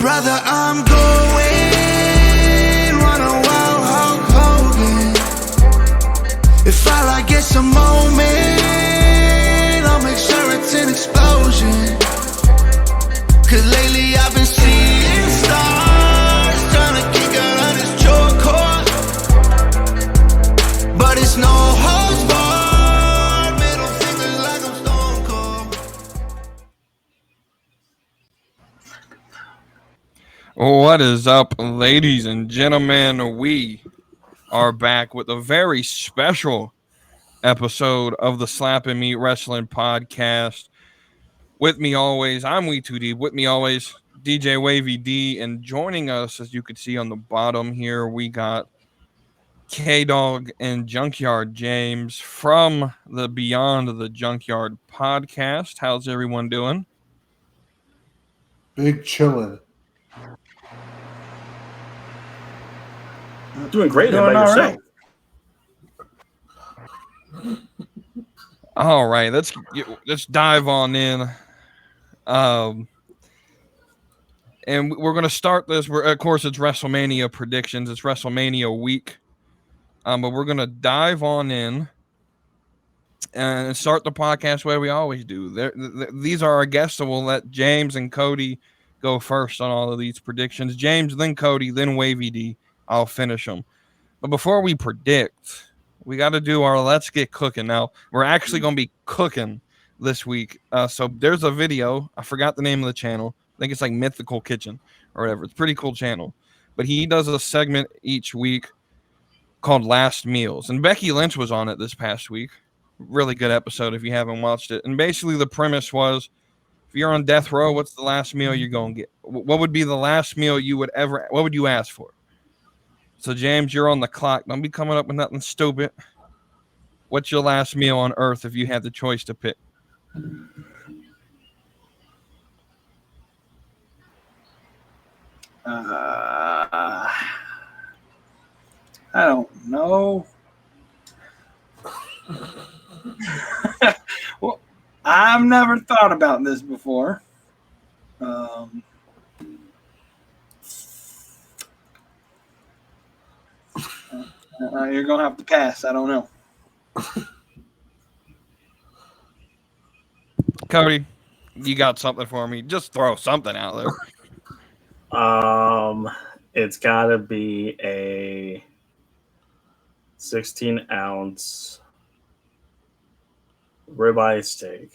Brother, I'm going, run a wild Hulk Hogan. If all I get's a moment, I'll make sure it's an explosion. Cause lately I've been seeing stars, trying to kick out on this chokehold. But it's no holds barred, middle fingers like I'm Stone Cold. What is up, ladies and gentlemen? We are back with a very special episode of the Slap and Meat Wrestling Podcast. With me always, I'm WeTooDeep. With me always, DJWAVYD. And joining us, as you can see on the bottom here, we got K-Dog and Junkyard James from the Beyond the Junkyard podcast. How's everyone doing? Big chillin'. Doing great. How about yourself? All right, let's dive on in. And we're going to start this. Of course, it's WrestleMania predictions. It's WrestleMania week. But we're going to dive on in and start the podcast where we always do. These are our guests, so we'll let James and Cody go first on all of these predictions. James, then Cody, then WavyD. I'll finish them. But before we predict, we got to do our Let's Get Cooking. Now, we're actually going to be cooking this week. So there's a video. I forgot the name of the channel. I think it's like Mythical Kitchen or whatever. It's a pretty cool channel. But he does a segment each week called Last Meals. And Becky Lynch was on it this past week. Really good episode if you haven't watched it. And basically the premise was, if you're on death row, what's the last meal you're going to get? What would be the last meal you would ever, what would you ask for? So, James, you're on the clock. Don't be coming up with nothing stupid. What's your last meal on earth if you had the choice to pick? I don't know. Well, I've never thought about this before. You're going to have to pass. I don't know. Cody, you got something for me? Just throw something out there. It's got to be a 16-ounce ribeye steak,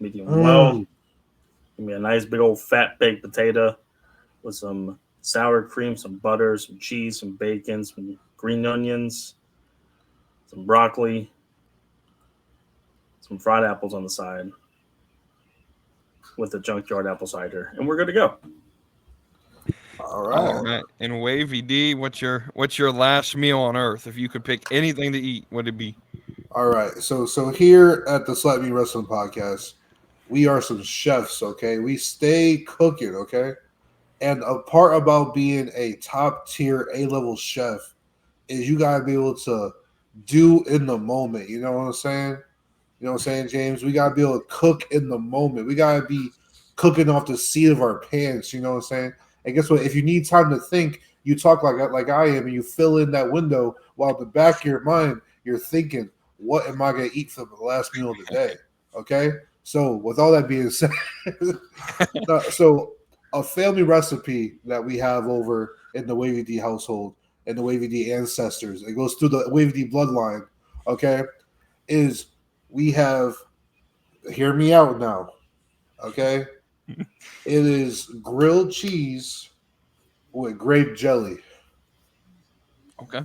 medium well. Give me a nice big old fat baked potato with some sour cream, some butter, some cheese, some bacon, some green onions, some broccoli, some fried apples on the side with the Junkyard apple cider, and we're good to go. All right. And WavyD, what's your last meal on earth? If you could pick anything to eat, what would it be? All right. So here at the Slap Me Wrestling Podcast, we are some chefs, okay? We stay cooking, okay? And a part about being a top-tier A-level chef is you got to be able to do in the moment. You know what I'm saying? You know what I'm saying, James? We got to be able to cook in the moment. We got to be cooking off the seat of our pants. You know what I'm saying? And guess what? If you need time to think, you talk like I am, and you fill in that window while at the back of your mind, you're thinking, what am I going to eat for the last meal of the day? Okay? So with all that being said, so a family recipe that we have over in the WavyD household and the WavyD ancestors, it goes through the WavyD bloodline, okay, is we have, hear me out now, okay? It is grilled cheese with grape jelly. Okay.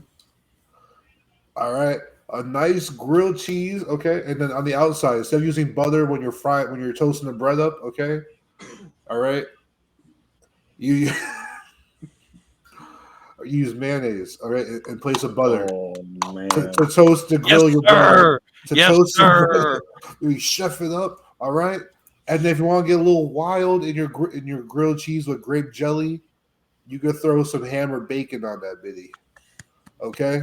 All right. A nice grilled cheese, okay? And then on the outside, instead of using butter when you're toasting the bread up, okay? All right. You use mayonnaise, all right, in place of butter. Oh, man. To toast, to grill your bread. Yes, sir. We chef it up, all right? And then if you want to get a little wild in your grilled cheese with grape jelly, you could throw some ham or bacon on that bitty. Okay?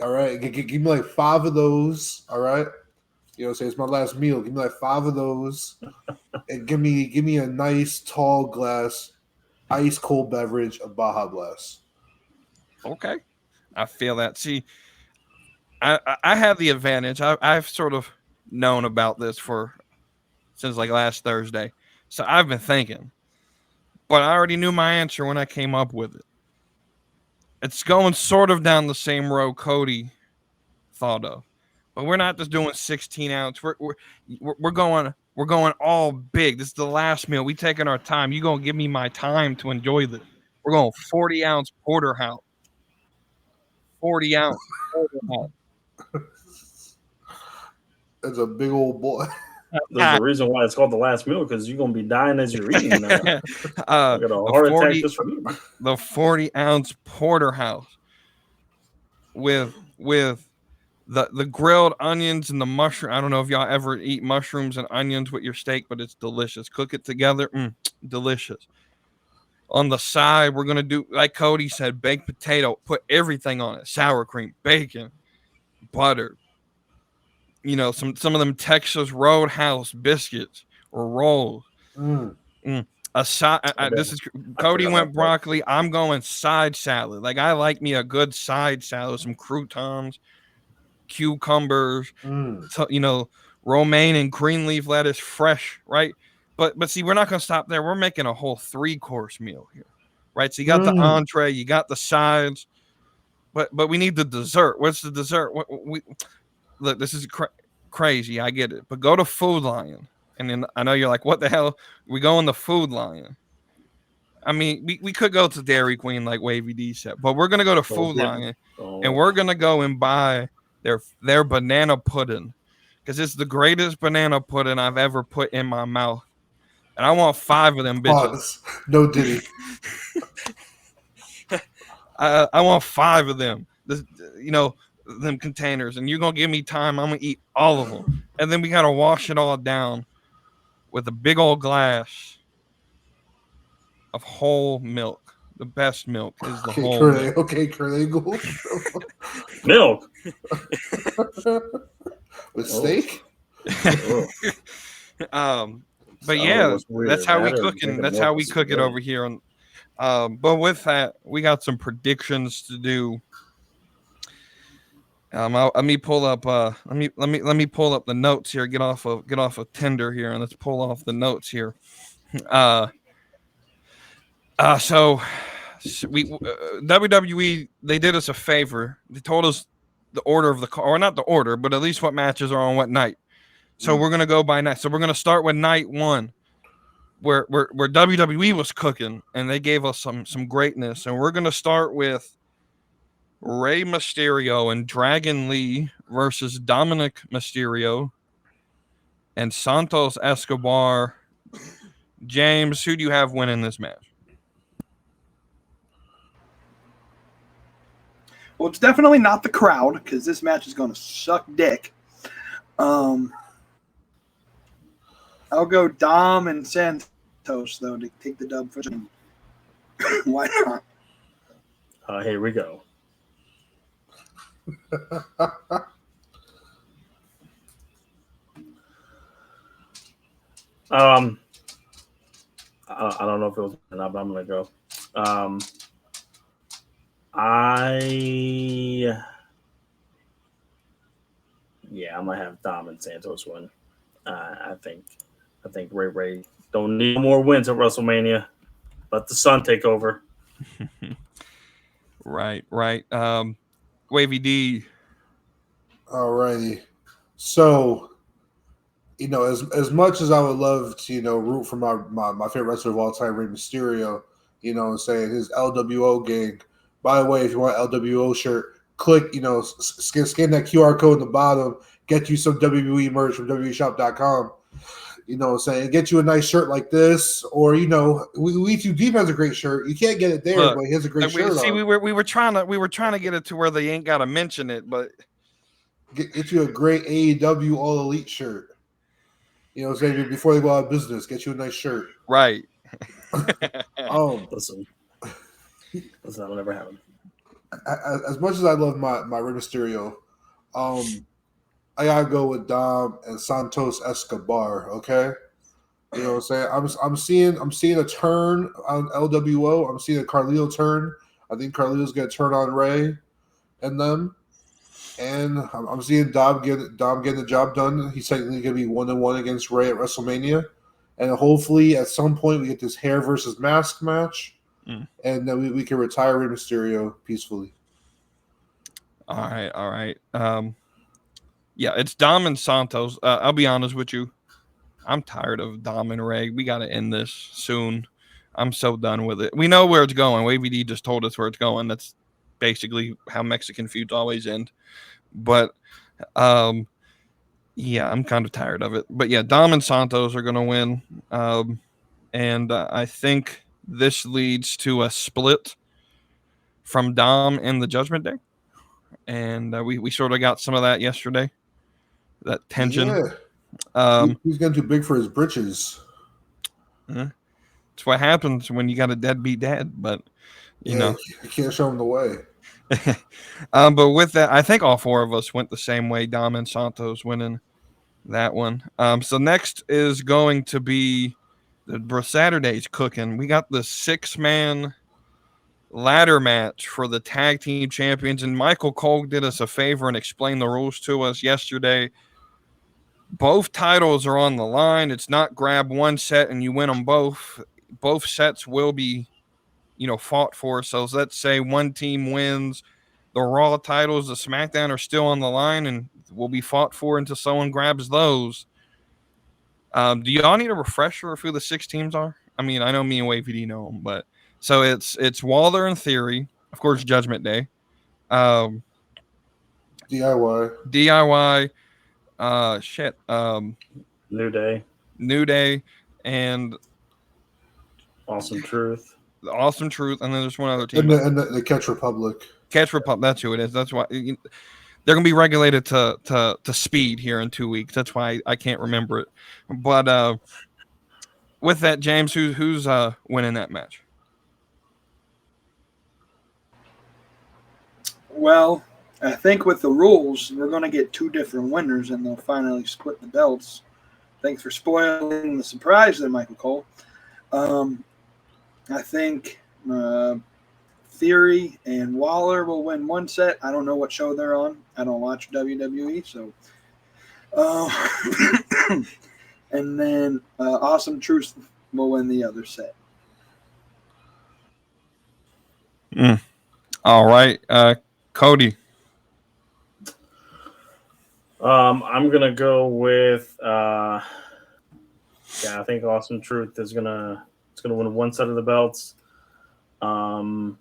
All right? Give me like 5 of those, all right? You know what I'm saying? It's my last meal. Give me like 5 of those. And give me a nice tall glass, ice cold beverage of Baja Blast. Okay. I feel that. See, I have the advantage. I've sort of known about this since like last Thursday. So I've been thinking. But I already knew my answer when I came up with it. It's going sort of down the same road Cody thought of. But we're not just doing 16 ounce. We're going all big. This is the last meal. We taking our time. You gonna give me my time to enjoy this. We're going 40 ounce porterhouse. 40 ounce porterhouse. That's a big old boy. There's a reason why it's called the last meal, because you're gonna be dying as you're eating that. I got a heart attack just from eating. The 40 ounce porterhouse with the grilled onions and the mushroom. I don't know if y'all ever eat mushrooms and onions with your steak, but it's delicious. Cook it together, delicious. On the side, we're gonna do like Cody said, baked potato. Put everything on it: sour cream, bacon, butter. You know, some of them Texas Roadhouse biscuits or rolls. A side. This is Cody went broccoli. I'm going side salad. Like I like me a good side salad, some croutons, cucumbers. You know, romaine and green leaf lettuce, fresh, right? But see, we're not gonna stop there. We're making a whole 3-course meal here, right? So you got the entree, you got the sides, but we need the dessert. What's the dessert? Look, this is crazy. I get it. But go to Food Lion. And then I know you're like, what the hell? We go on the Food Lion. I mean, we could go to Dairy Queen like Wavy D said, but we're going to go to Food Lion and we're going to go and buy their banana pudding because it's the greatest banana pudding I've ever put in my mouth. And I want 5 of them bitches. No Diddy. I want 5 of them. Them containers, and you're gonna give me time. I'm gonna eat all of them, and then we gotta wash it all down with a big old glass of whole milk. The best milk is the whole milk. Okay, Kurt Milk with steak. But yeah, that's how we cooking. That's how we cook it over here. But with that, we got some predictions to do. Let me pull up. Let me pull up the notes here. Get off of Tinder here, and let's pull off the notes here. So we WWE, they did us a favor. They told us the order of the card, or not the order, but at least what matches are on what night. So we're gonna go by night. So we're gonna start with night 1, where WWE was cooking, and they gave us some greatness, and we're gonna start with Rey Mysterio and Dragon Lee versus Dominic Mysterio and Santos Escobar. James, who do you have winning this match? Well, it's definitely not the crowd because this match is going to suck dick. I'll go Dom and Santos, though, to take the dub for them. Why not? Here we go. I don't know if it was enough, but I'm gonna go. I'm gonna have Dom and Santos win. I think Ray don't need more wins at WrestleMania. Let the sun take over. Right. Wavy D. Alrighty. So, as much as I would love to, root for my favorite wrestler of all time, Rey Mysterio, saying his LWO gang. By the way, if you want an LWO shirt, click, scan that QR code in the bottom, get you some WWE merch from WWEshop.com. Saying get you a nice shirt like this, or WeTooDeep has a great shirt. You can't get it there, but he has a great shirt. See, we were trying to get it to where they ain't got to mention it, but get you a great AEW All Elite shirt. Saying before they go out of business, get you a nice shirt. Right. Listen, that will never happen. As much as I love my Rey Mysterio, I I gotta go with Dom and Santos Escobar. Okay, you know what I'm saying. I'm seeing a turn on LWO. I'm seeing a Carlito turn. I think Carlito's gonna turn on Ray and them. And I'm seeing Dom getting the job done. He's technically gonna be 1-1 against Ray at WrestleMania. And hopefully at some point we get this hair versus mask match. And then we can retire Rey Mysterio peacefully. All right. Yeah, it's Dom and Santos. I'll be honest with you. I'm tired of Dom and Ray. We got to end this soon. I'm so done with it. We know where it's going. WavyD just told us where it's going. That's basically how Mexican feuds always end. But, yeah, I'm kind of tired of it. But, yeah, Dom and Santos are going to win. And I think this leads to a split from Dom and the Judgment Day. And we sort of got some of that yesterday. That tension. Yeah. He's getting too big for his britches. It's what happens when you got a deadbeat dad. But, you know. You can't show him the way. But with that, I think all four of us went the same way. Dom and Santos winning that one. So next is going to be the Saturday's cooking. We got the 6-man ladder match for the tag team champions, and Michael Cole did us a favor and explained the rules to us yesterday. Both titles are on the line. It's not grab one set and you win them both. Both sets will be, fought for. So let's say one team wins the Raw titles, the SmackDown are still on the line and will be fought for until someone grabs those. Do y'all need a refresher of who the 6 teams are? I mean, I know me and WavyD know them, but so it's Waller in Theory, of course, Judgment Day, DIY, New Day, and Awesome Truth, and then there's one other team, and the Catch Republic. That's who it is. That's why they're gonna be regulated to speed here in 2 weeks. That's why I can't remember it. But with that, James, who's winning that match? Well, I think with the rules, we're going to get 2 different winners, and they'll finally split the belts. Thanks for spoiling the surprise there, Michael Cole. I think Theory and Waller will win one set. I don't know what show they're on. I don't watch WWE, so. And then Awesome Truth will win the other set. All right, Cody. I'm gonna go with I think Awesome Truth is gonna win one set of the belts. I'm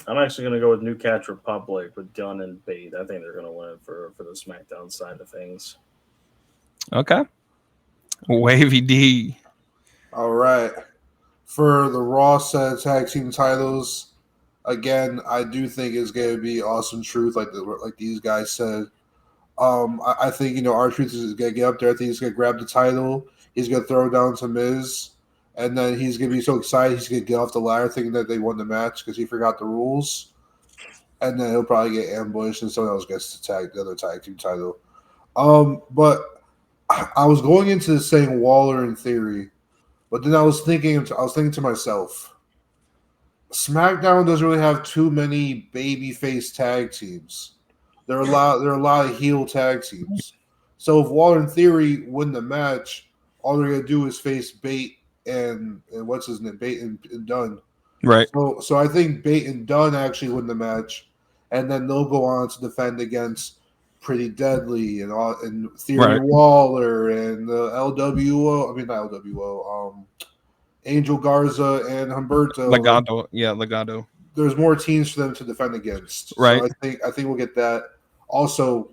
actually gonna go with New Catch Republic with Gunn and Bate. I think they're gonna win it for the SmackDown side of things. Okay. WavyD. All right. For the Raw set tag team titles, again, I do think it's going to be Awesome Truth, like these guys said. I think R-Truth is going to get up there. I think he's going to grab the title. He's going to throw it down to Miz, and then he's going to be so excited he's going to get off the ladder thinking that they won the match because he forgot the rules, and then he'll probably get ambushed and someone else gets the other tag team title. But I was going into saying Waller in Theory, but then I was thinking to myself, SmackDown doesn't really have too many babyface tag teams. There are a lot of heel tag teams. So if Waller and Theory win the match, all they're gonna do is face Bate and what's his name, Bate and Dunn. Right. So I think Bate and Dunn actually win the match, and then they'll go on to defend against Pretty Deadly and Theory Waller and the LWO. I mean not LWO. Angel Garza and Humberto. Legado. There's more teams for them to defend against. Right. So I think we'll get that. Also,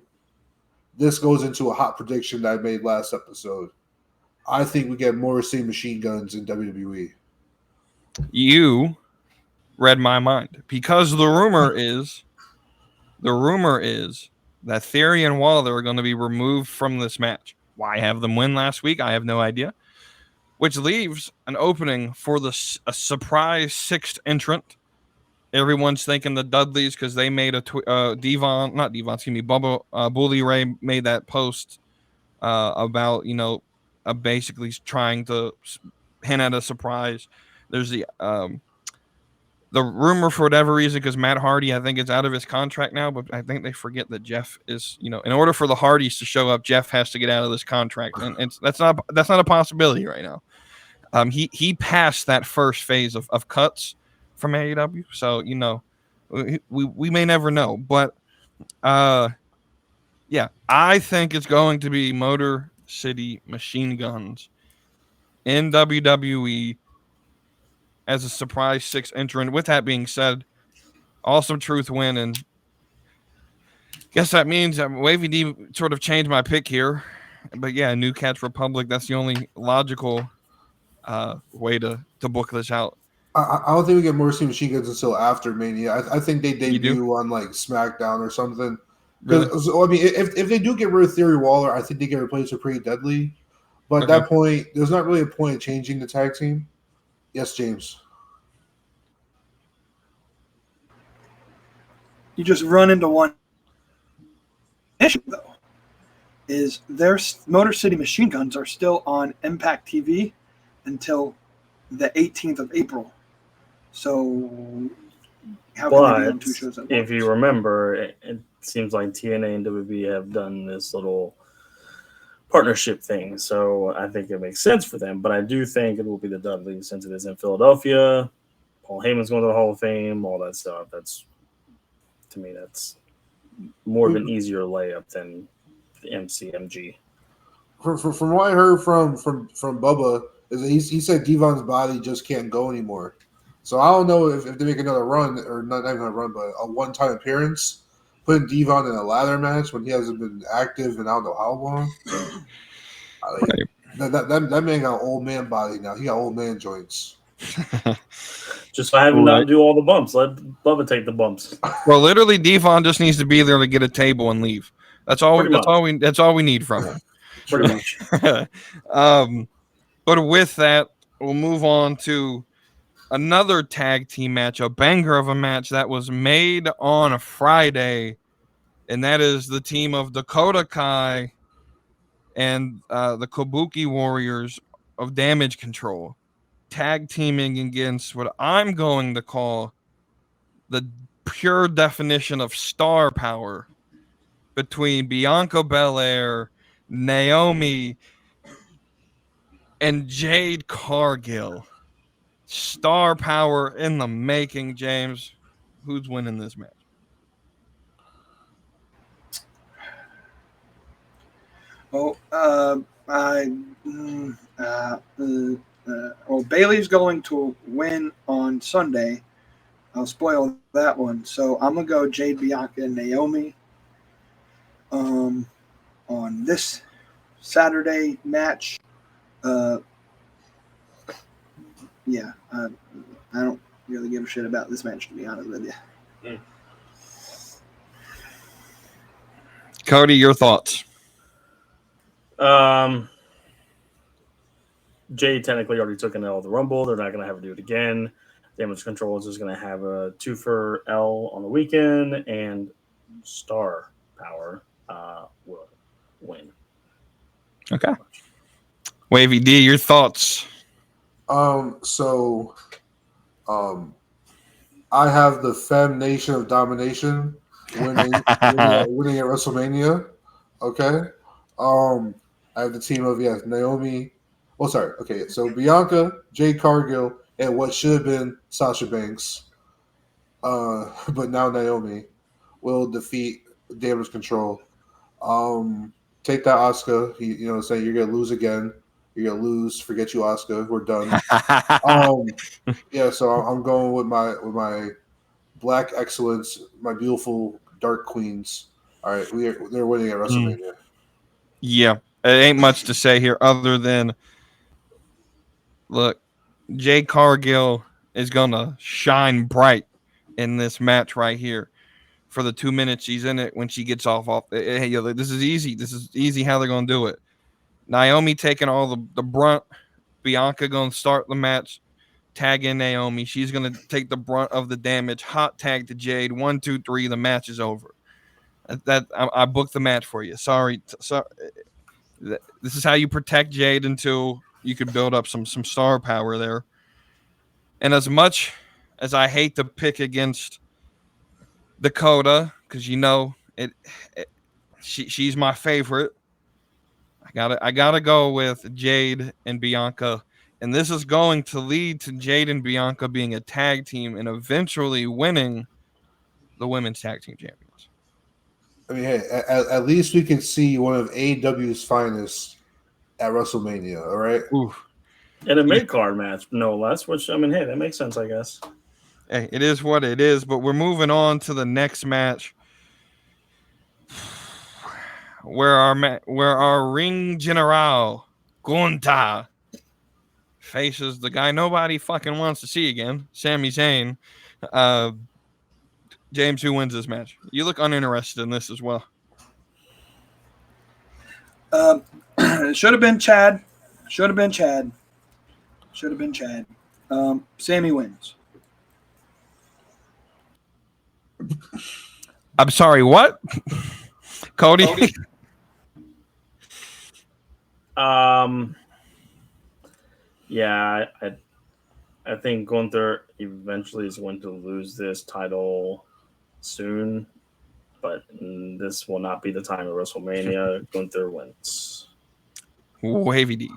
this goes into a hot prediction that I made last episode. I think we get Morrissey machine guns in WWE. You read my mind because the rumor is that Theory and Waller are going to be removed from this match. Why have them win last week? I have no idea. Which leaves an opening for a surprise 6th entrant everyone's thinking the Dudleys because they made a Bubba Bully Ray made that post about basically trying to hint at a surprise. There's the rumor for whatever reason because Matt Hardy I think is out of his contract now, but I think they forget that Jeff is in order for the Hardys to show up, Jeff has to get out of this contract, and that's not a possibility right now. He passed that first phase of cuts from AEW, so we may never know, but yeah, I think it's going to be Motor City Machine Guns in WWE as a surprise 6th entrant. With that being said, Awesome Truth win, and guess that means Wavy D sort of changed my pick here. But yeah, New Cats Republic, that's the only logical way to book this out. I don't think we get Motor City Machine Guns until after Mania. I think they debut on like SmackDown or something. Really? So, I mean, if they do get rid of Theory Waller, I think they get replaced with Pretty Deadly. But at that point, there's not really a point of changing the tag team. Yes, James. You just run into one issue, though, is their Motor City Machine Guns are still on Impact TV until the 18th of April. So how can they be on 2 shows at once? If you remember, it seems like TNA and WWE have done this little partnership thing. So I think it makes sense for them. But I do think it will be the Dudleys since it is in Philadelphia. Paul Heyman's going to the Hall of Fame, all that stuff. To me, that's more of an easier layup than the MCMG. From what I heard from Bubba, is that he said Devon's body just can't go anymore. So I don't know if they make another run, or not even a run, but a one-time appearance, putting Devon in a ladder match when he hasn't been active in I don't know how long. That man got old man body now. He got old man joints. Just have him not do all the bumps. Let Bubba take the bumps. Well, literally, Devon just needs to be there to get a table and leave. That's all we need from him. Pretty much. But with that, we'll move on to another tag team match, a banger of a match that was made on a Friday, and that is the team of Dakota Kai and the Kabuki Warriors of Damage Control tag teaming against what I'm going to call the pure definition of star power between Bianca Belair, Naomi, and Jade Cargill. Star power in the making, James. Who's winning this match? Bayley's going to win on Sunday. I'll spoil that one. So I'm going to go Jade Bianca and Naomi on this Saturday match. I don't really give a shit about this match, to be honest with you. Cody, your thoughts? Jay technically already took an L of the Rumble. They're not going to have her do it again. Damage Control is just going to have a 2 for L on the weekend, and Star Power will win. Okay. Wavy D, your thoughts? I have the Femme Nation of Domination winning at WrestleMania. Okay. I have the team of Naomi. Oh, sorry. Okay, so Bianca, Jade Cargill, and what should have been Sasha Banks, but now Naomi will defeat Damage Control. Take that, Asuka. Saying you're gonna lose again. You're gonna lose. Forget you, Asuka. We're done. So I'm going with my Black Excellence, my beautiful Dark Queens. All right, they're winning at WrestleMania. Yeah, it ain't much to say here other than, look, Jade Cargill is gonna shine bright in this match right here for the 2 minutes she's in it. When she gets off, this is easy. This is easy how they're gonna do it. Naomi taking all the brunt. Bianca gonna start the match. tag in Naomi. She's going to take the brunt of the damage. Hot tag to Jade. 1, 2, 3. The match is over. I booked the match for you. Sorry. This is how you protect Jade until you could build up some star power there. And as much as I hate to pick against Dakota, because she's my favorite, I gotta go with Jade and Bianca. And this is going to lead to Jade and Bianca being a tag team and eventually winning the women's tag team champions. I mean, hey, at least we can see one of AEW's finest at WrestleMania, all right? Ooh. And a mid-card match, no less, which, I mean, hey, that makes sense, I guess. Hey, it is what it is, but we're moving on to the next match where our ring general, Gunther, faces the guy nobody fucking wants to see again, Sami Zayn. James, who wins this match? You look uninterested in this as well. It should have been Chad. Sami wins. I'm sorry, what? Cody? Yeah, I think Gunther eventually is going to lose this title soon, but this will not be the time of WrestleMania. Gunther wins. WAVYD.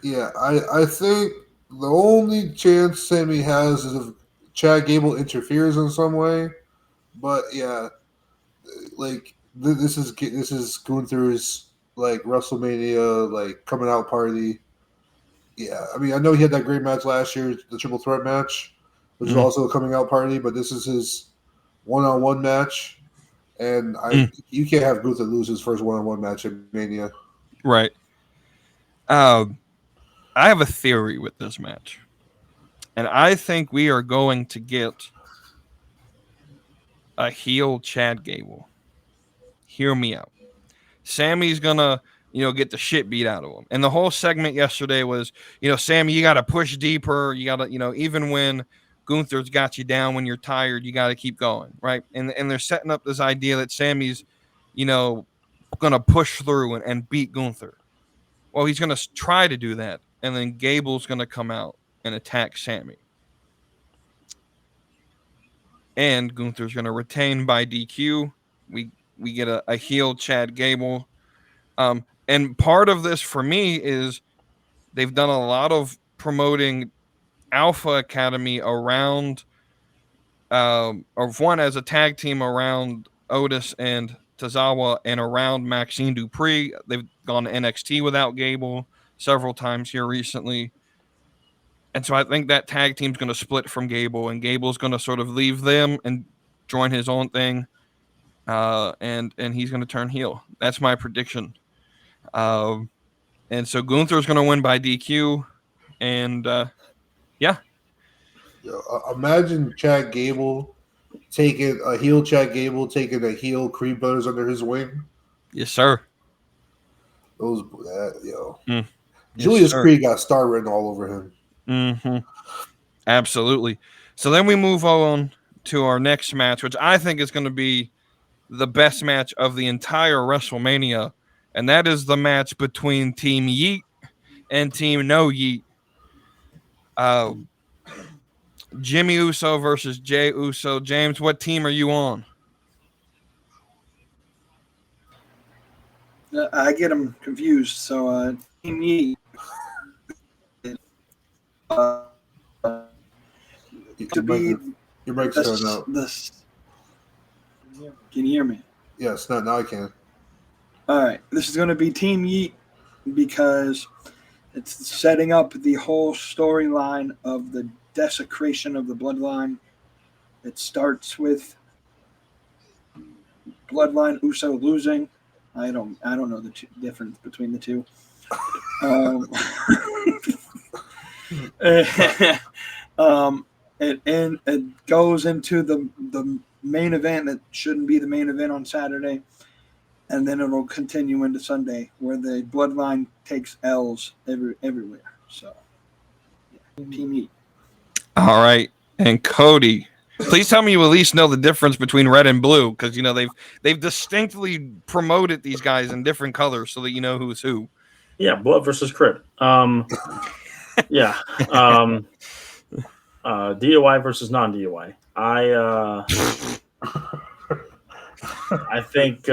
Yeah, I think the only chance Sami has is if Chad Gable interferes in some way. But yeah, like this is Gunther's like WrestleMania like coming out party. Yeah, I mean I know he had that great match last year, the triple threat match, which is also a coming out party. But this is his one-on-one match, and you can't have Gunther lose his first one-on-one match at Mania. Right. I have a theory with this match, and I think we are going to get a heel Chad Gable. Hear me out. Sammy's gonna, get the shit beat out of him. And the whole segment yesterday was, Sami, you gotta push deeper. You gotta, even when Gunther's got you down when you're tired, you gotta keep going, right? And they're setting up this idea that Sammy's, gonna push through and beat Gunther. Well, he's gonna try to do that, and then Gable's gonna come out and attack Sami. And Gunther's going to retain by DQ. We get a heel Chad Gable. And part of this for me is they've done a lot of promoting Alpha Academy around, or one as a tag team around Otis and Tozawa and around Maxine Dupree. They've gone to NXT without Gable several times here recently. And so I think that tag team's going to split from Gable, and Gable's going to sort of leave them and join his own thing, and he's going to turn heel. That's my prediction. And so Gunther's going to win by DQ, and yeah. Imagine Chad Gable taking a heel Creed Brothers under his wing. Yes, sir. Julius Creed got star written all over him. Mm-hmm. Absolutely. So then we move on to our next match, which I think is going to be the best match of the entire WrestleMania, and that is the match between Team Yeet and Team No Yeet. Jimmy Uso versus Jey Uso. James, what team are you on? I get them confused. So Team Yeet. Your mic's going out. Can you hear me? Yes, now I can. All right. This is going to be Team Yeet because it's setting up the whole storyline of the desecration of the Bloodline. It starts with Bloodline Uso losing. I don't know the difference between the two. It goes into the main event that shouldn't be the main event on Saturday, and then it'll continue into Sunday where the Bloodline takes L's everywhere. So, yeah, Team Heat. All right. And Cody, please tell me you at least know the difference between red and blue, because you know they've distinctly promoted these guys in different colors so that you know who's who. Yeah, blood versus crit. Yeah. DOI versus non-DOI. I think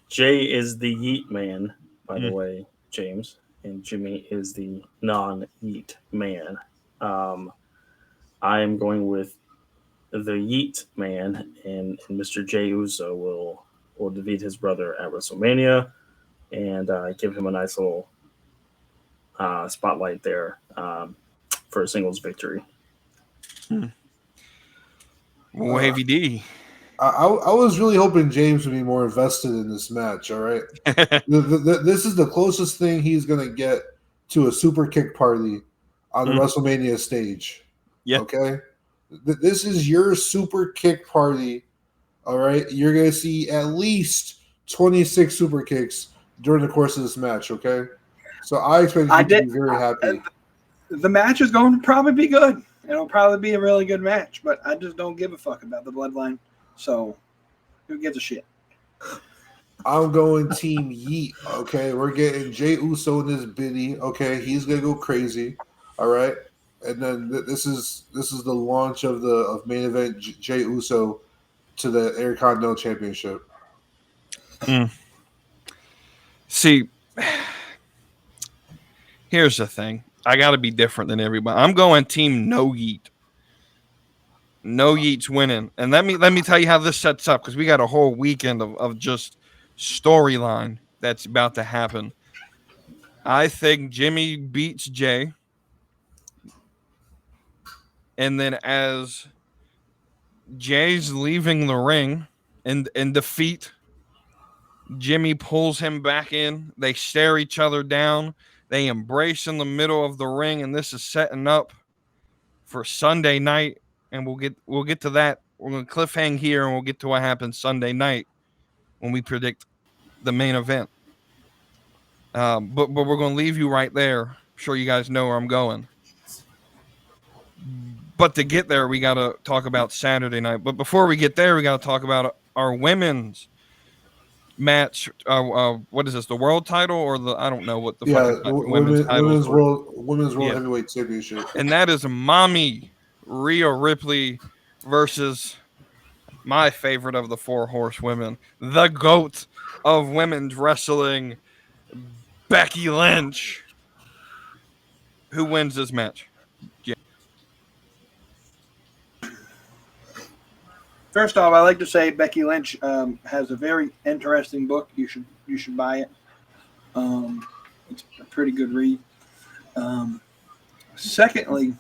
Jay is the yeet man, by the way, James, and Jimmy is the non-yeet man. I am going with the yeet man, and Mr. Jey Uso will defeat his brother at WrestleMania and give him a nice little spotlight there for a singles victory. WavyD. I was really hoping James would be more invested in this match. All right, this is the closest thing he's gonna get to a super kick party on the WrestleMania stage. Yeah. Okay, this is your super kick party. All right, you're gonna see at least 26 super kicks during the course of this match. Okay, so I expect you to be very happy. The match is going to probably be good. It'll probably be a really good match, but I just don't give a fuck about the Bloodline. So, who gives a shit? I'm going Team Yeet. Okay, we're getting Jey Uso in this biddy. Okay, he's gonna go crazy. All right, and then this is the launch of main event Jey Uso to the Intercontinental Championship. See, here's the thing. I got to be different than everybody. I'm going Team No Yeet. No Yeet's winning. And let me tell you how this sets up, because we got a whole weekend of just storyline that's about to happen. I think Jimmy beats Jay. And then as Jay's leaving the ring in defeat, Jimmy pulls him back in. They stare each other down. They embrace in the middle of the ring, and this is setting up for Sunday night. And we'll get to that. We're going to cliffhang here, and we'll get to what happens Sunday night when we predict the main event. But we're going to leave you right there. I'm sure you guys know where I'm going. But to get there, we got to talk about Saturday night. But before we get there, we got to talk about our women's match. What is this? The world title or the? I don't know what the women's world heavyweight championship. And that is Mommy Rhea Ripley versus my favorite of the four horsewomen, the GOAT of women's wrestling, Becky Lynch. Who wins this match? First off, I like to say Becky Lynch has a very interesting book. You should buy it. It's a pretty good read. Secondly,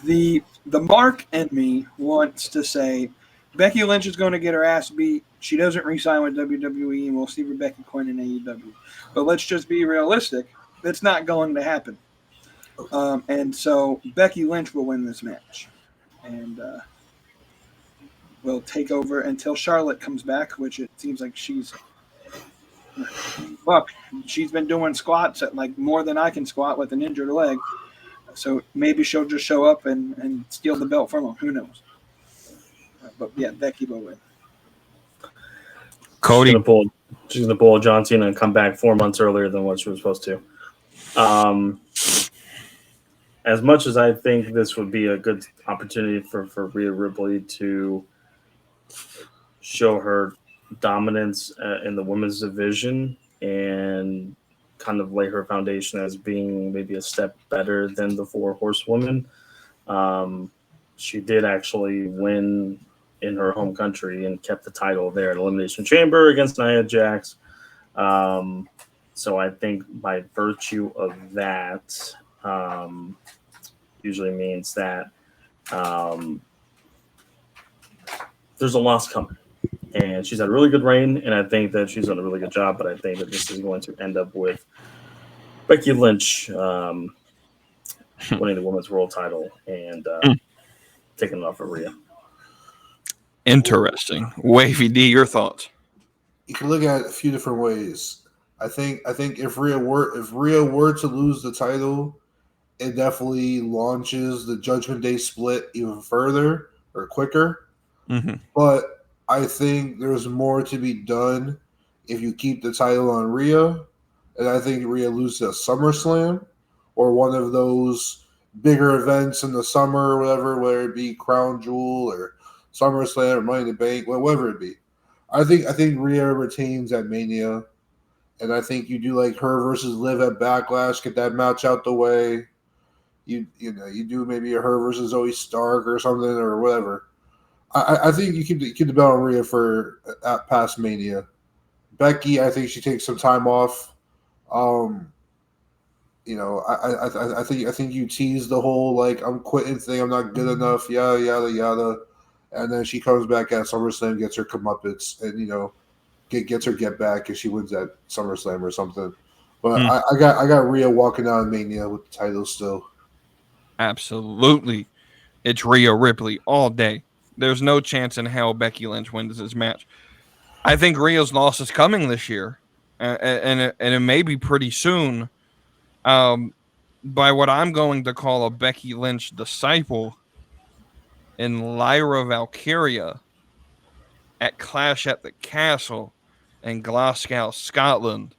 the mark in me wants to say Becky Lynch is going to get her ass beat. She doesn't re-sign with WWE, and we'll see Rebecca Quinn in AEW. But let's just be realistic. That's not going to happen. And so Becky Lynch will win this match. And will take over until Charlotte comes back, which it seems like she's been doing squats at like more than I can squat with an injured leg. So maybe she'll just show up and steal the belt from him. Who knows? But yeah, Becky will win. Cody. She's going to pull John Cena and come back 4 months earlier than what she was supposed to. As much as I think this would be a good opportunity for Rhea Ripley to show her dominance in the women's division and kind of lay her foundation as being maybe a step better than the four horsewomen, she did actually win in her home country and kept the title there at Elimination Chamber against Nia Jax. So I think by virtue of that, usually means that there's a loss coming. And she's had a really good reign, and I think that she's done a really good job, but I think that this is going to end up with Becky Lynch winning the women's world title and taking it off of Rhea. Interesting. Wavy D, your thoughts? You can look at it a few different ways. I think if Rhea were to lose the title, it definitely launches the Judgment Day split even further or quicker. Mm-hmm. But I think there's more to be done if you keep the title on Rhea, and I think Rhea loses at SummerSlam or one of those bigger events in the summer or whatever, whether it be Crown Jewel or SummerSlam or Money in the Bank, whatever it be. I think Rhea retains at Mania, and I think you do like her versus Liv at Backlash, get that match out the way. You do maybe a her versus Zoe Stark or something or whatever. I think you keep the belt on Rhea for at past Mania. Becky, I think she takes some time off. I think you tease the whole like I'm quitting thing. I'm not good enough. Yada yada yada, and then she comes back at SummerSlam, gets her comeuppance, and gets her get back if she wins at SummerSlam or something. But I got Rhea walking out of Mania with the title still. Absolutely. It's Rhea Ripley all day. There's no chance in hell Becky Lynch wins this match. I think Rhea's loss is coming this year, and it may be pretty soon. By what I'm going to call a Becky Lynch disciple in Lyra Valkyria at Clash at the Castle in Glasgow, Scotland.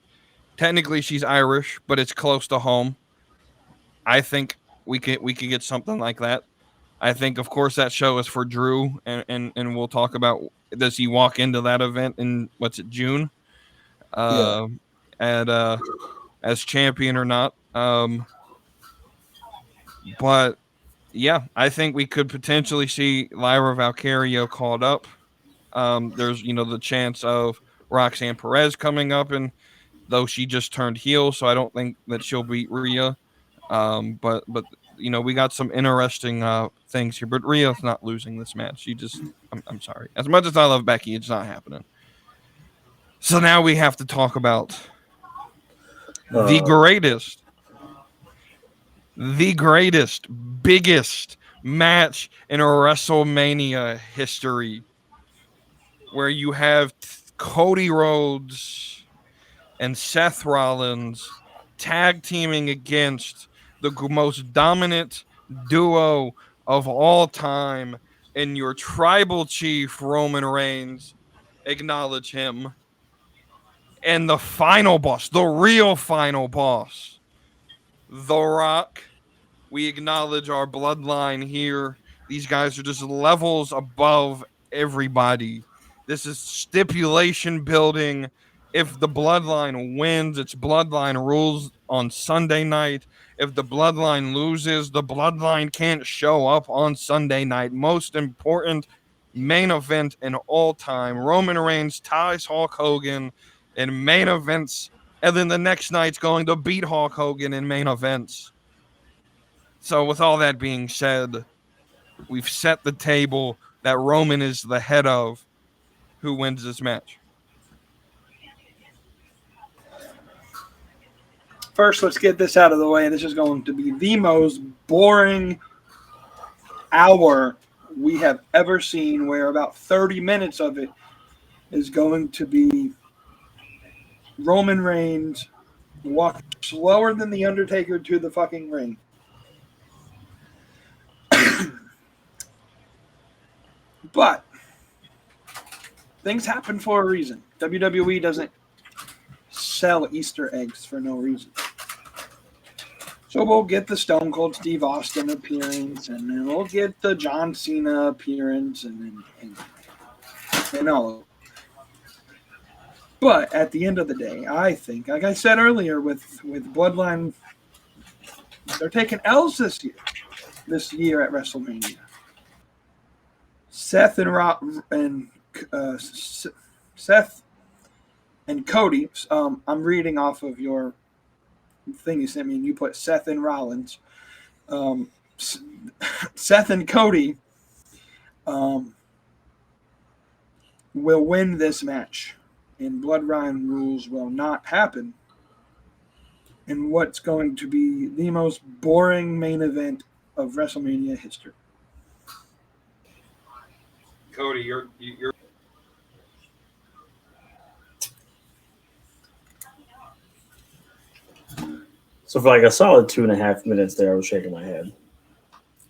Technically, she's Irish, but it's close to home. I think we could get something like that. I think, of course, that show is for Drew, and we'll talk about does he walk into that event in June, as champion or not. But yeah, I think we could potentially see Lyra Valkyria called up. There's the chance of Roxanne Perez coming up, and though she just turned heel, so I don't think that she'll beat Rhea. But we got some interesting things here. But Rhea's not losing this match. I'm sorry. As much as I love Becky, it's not happening. So now we have to talk about the greatest, biggest match in WrestleMania history, where you have Cody Rhodes and Seth Rollins tag teaming against the most dominant duo of all time in your tribal chief, Roman Reigns. Acknowledge him. And the final boss, the real final boss, The Rock. We acknowledge our bloodline here. These guys are just levels above everybody. This is stipulation building. If the bloodline wins, it's bloodline rules on Sunday night. If the bloodline loses, the bloodline can't show up on Sunday night. Most important main event in all time. Roman Reigns ties Hulk Hogan in main events, and then the next night's going to beat Hulk Hogan in main events. So with all that being said, we've set the table that Roman is the head of. Who wins this match? First, let's get this out of the way. This is going to be the most boring hour we have ever seen, where about 30 minutes of it is going to be Roman Reigns walk slower than the Undertaker to the fucking ring. But things happen for a reason. WWE doesn't sell Easter eggs for no reason. So we'll get the Stone Cold Steve Austin appearance, and then we'll get the John Cena appearance, and all. But at the end of the day, I think, like I said earlier, with Bloodline, they're taking L's this year at WrestleMania. Seth and Cody. I'm reading off of your thing you sent me, and you put Seth and Rollins. Seth and Cody will win this match, and Bloodline rules will not happen in what's going to be the most boring main event of WrestleMania history. Cody, you're So for like a solid 2.5 minutes there, I was shaking my head.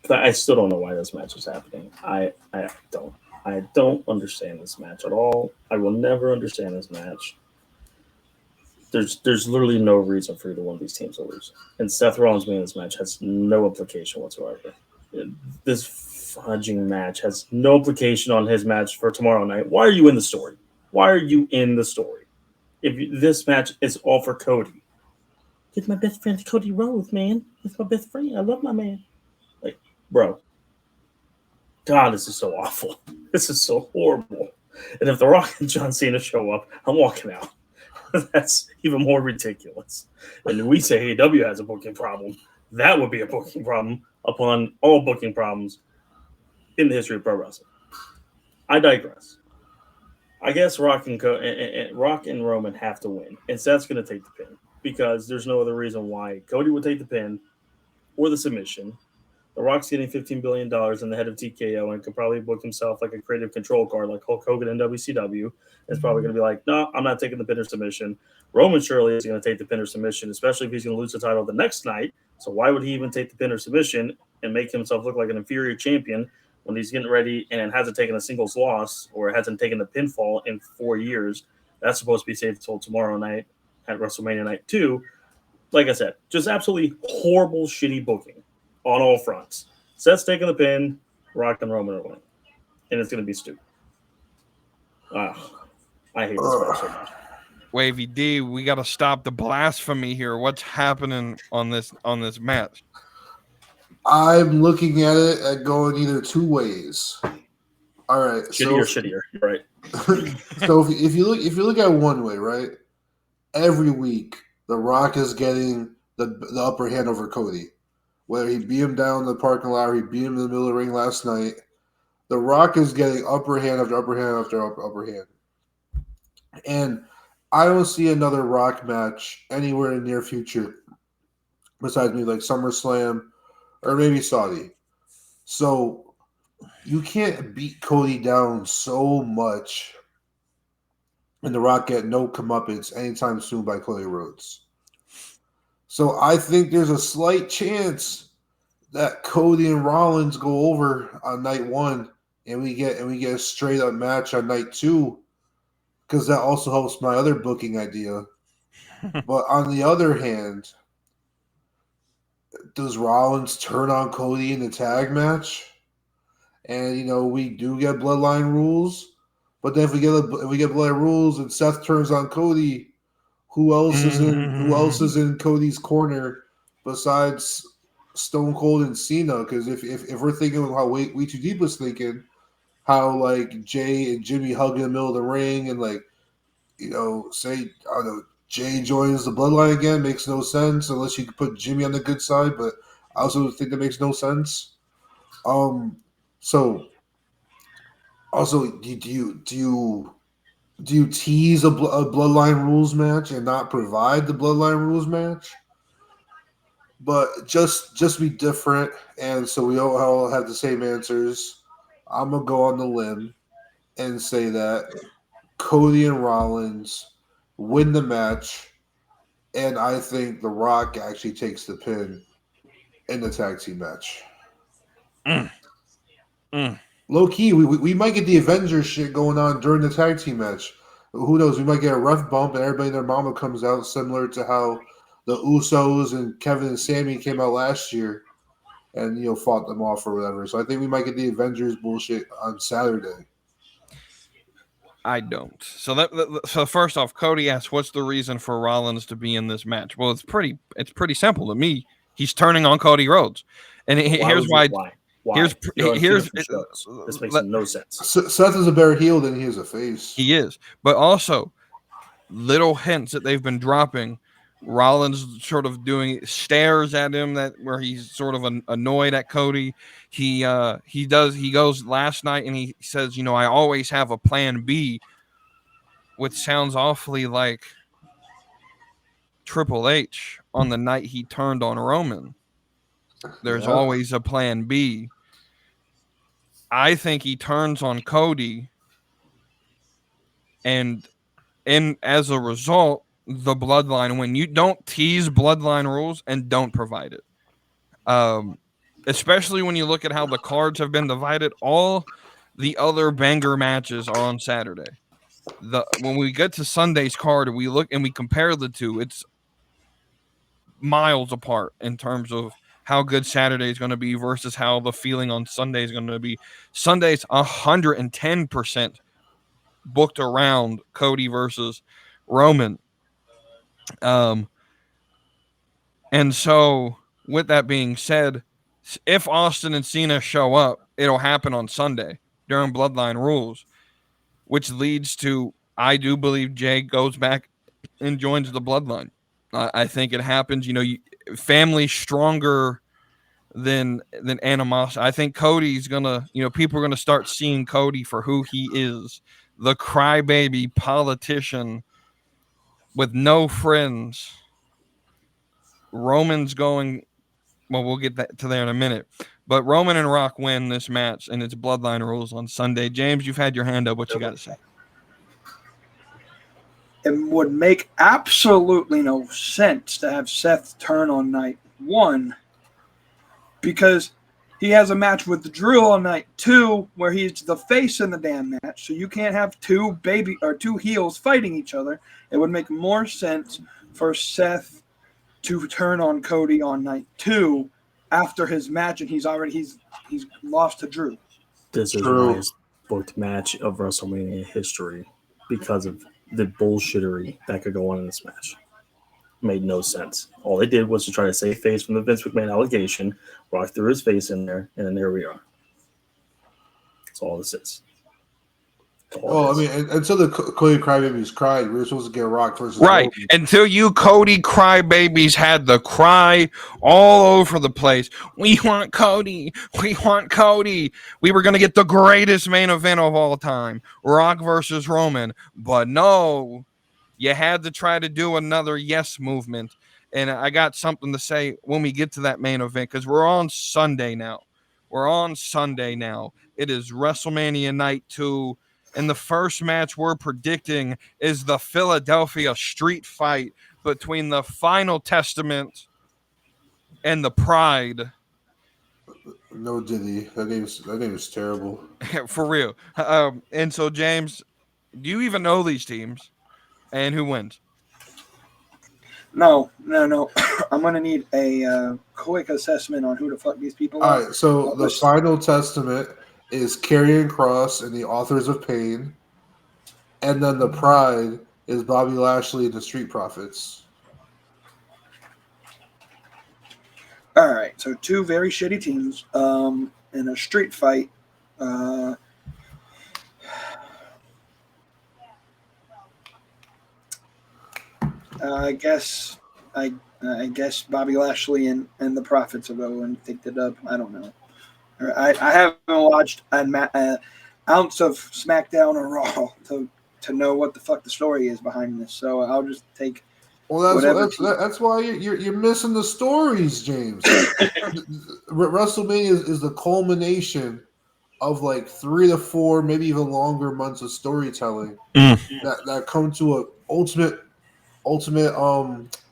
But I still don't know why this match is happening. I don't understand this match at all. I will never understand this match. There's literally no reason for either one of these teams to lose. And Seth Rollins winning this match has no implication whatsoever. This fudging match has no implication on his match for tomorrow night. Why are you in the story? Why are you in the story? This match is all for Cody. Get my best friend Cody Rhodes, man. That's my best friend. I love my man. Like, bro. God, this is so awful. This is so horrible. And if The Rock and John Cena show up, I'm walking out. That's even more ridiculous. And we say AEW has a booking problem. That would be a booking problem upon all booking problems in the history of pro wrestling. I digress. I guess Rock and Roman have to win, and Seth's going to take the pin because there's no other reason why Cody would take the pin or the submission. The Rock's getting $15 billion in the head of TKO and could probably book himself like a creative control card like Hulk Hogan in WCW. It's probably going to be like, no, I'm not taking the pin or submission. Roman surely is going to take the pin or submission, especially if he's going to lose the title the next night. So why would he even take the pin or submission and make himself look like an inferior champion when he's getting ready and hasn't taken a singles loss or hasn't taken a pinfall in 4 years? That's supposed to be saved until tomorrow night at WrestleMania Night 2. Like I said, just absolutely horrible, shitty booking on all fronts. Seth's taking the pin, Rock and Roman are winning. And it's going to be stupid. I hate this match so much. Wavy D, we got to stop the blasphemy here. What's happening on this match? I'm looking at it at going either two ways. All right, shittier. You're right. So if you look at one way, right? Every week, The Rock is getting the upper hand over Cody. Whether he beat him down in the parking lot or he beat him in the middle of the ring last night, The Rock is getting upper hand after upper hand after upper hand. And I don't see another Rock match anywhere in the near future besides maybe like SummerSlam or maybe Saudi. So you can't beat Cody down so much and The Rock get no comeuppance anytime soon by Cody Rhodes. So I think there's a slight chance that Cody and Rollins go over on night one, and we get a straight up match on night two, because that also helps my other booking idea. But on the other hand, does Rollins turn on Cody in the tag match? And we do get Bloodline rules, but then if we get Bloodline rules and Seth turns on Cody, who else is in Cody's corner besides Stone Cold and Cena? Because if we're thinking of how WeTooDeep was thinking, how like Jay and Jimmy hug in the middle of the ring and say I don't know, Jay joins the Bloodline again, makes no sense unless you could put Jimmy on the good side, but I also think that makes no sense. So also do you tease a Bloodline rules match and not provide the Bloodline rules match? But just be different, and so we all have the same answers. I'm going to go on the limb and say that Cody and Rollins win the match, and I think The Rock actually takes the pin in the tag team match. Low key, we might get the Avengers shit going on during the tag team match. Who knows? We might get a ref bump and everybody and their mama comes out, similar to how the Usos and Kevin and Sami came out last year and fought them off or whatever. So I think we might get the Avengers bullshit on Saturday. I don't. So first off, Cody asks, "What's the reason for Rollins to be in this match?" Well, it's pretty simple to me. He's turning on Cody Rhodes, and here's why. Here's this makes no sense. Seth is a better heel than he is a face. He is, but also little hints that they've been dropping. Rollins sort of stares at him where he's sort of annoyed at Cody. He goes last night and he says, I always have a plan B, which sounds awfully like Triple H on the night he turned on Roman. There's always a plan B. I think he turns on Cody, and as a result, the Bloodline when you don't tease Bloodline rules and don't provide it. Especially when you look at how the cards have been divided, all the other banger matches are on Saturday. When we get to Sunday's card, we look and we compare the two. It's miles apart in terms of how good Saturday is going to be versus how the feeling on Sunday is going to be. Sunday's 110% booked around Cody versus Roman. And so with that being said, if Austin and Cena show up, it'll happen on Sunday during Bloodline rules, which leads to, I do believe Jay goes back and joins the Bloodline. I think it happens. Family stronger than animosity. I think Cody's gonna, people are gonna start seeing Cody for who he is, the crybaby politician with no friends. Roman's going. Well, we'll get to there in a minute. But Roman and Rock win this match, and it's Bloodline rules on Sunday. James, you've had your hand up. What you got to say? It would make absolutely no sense to have Seth turn on night 1 because he has a match with Drew on night 2 where he's the face in the damn match. So you can't have two heels fighting each other. It would make more sense for Seth to turn on Cody on night 2 after his match, and he's lost to Drew. This is the highest booked match of WrestleMania history because of the bullshittery that could go on in this match. Made no sense. All they did was to try to save face from the Vince McMahon allegation, Rock threw his face in there, and then there we are. That's all this is. Oh, I mean, until the Cody Crybabies cried, we were supposed to get Rock versus right. Logan. Until you Cody Crybabies had the cry all over the place. We want Cody. We want Cody. We were going to get the greatest main event of all time, Rock versus Roman. But no, you had to try to do another yes movement. And I got something to say when we get to that main event because we're on Sunday now. It is WrestleMania Night 2. And the first match we're predicting is the Philadelphia street fight between the Final Testament and the Pride. No Diddy. That name is terrible. For real. And so, James, do you even know these teams? And who wins? No. I'm going to need a quick assessment on who the fuck these people are. All right, so the Final Testament is Karrion Kross and the Authors of Pain. And then the Pride is Bobby Lashley and the Street Profits. All right, so two very shitty teams in a street fight. I guess Bobby Lashley and the Profits will go and take the dub. I don't know. I haven't watched an ounce of SmackDown or Raw to know what the fuck the story is behind this. So I'll just take. Well, that's why you're missing the stories, James. WrestleMania is the culmination of like 3 to 4, maybe even longer months of storytelling that come to a ultimate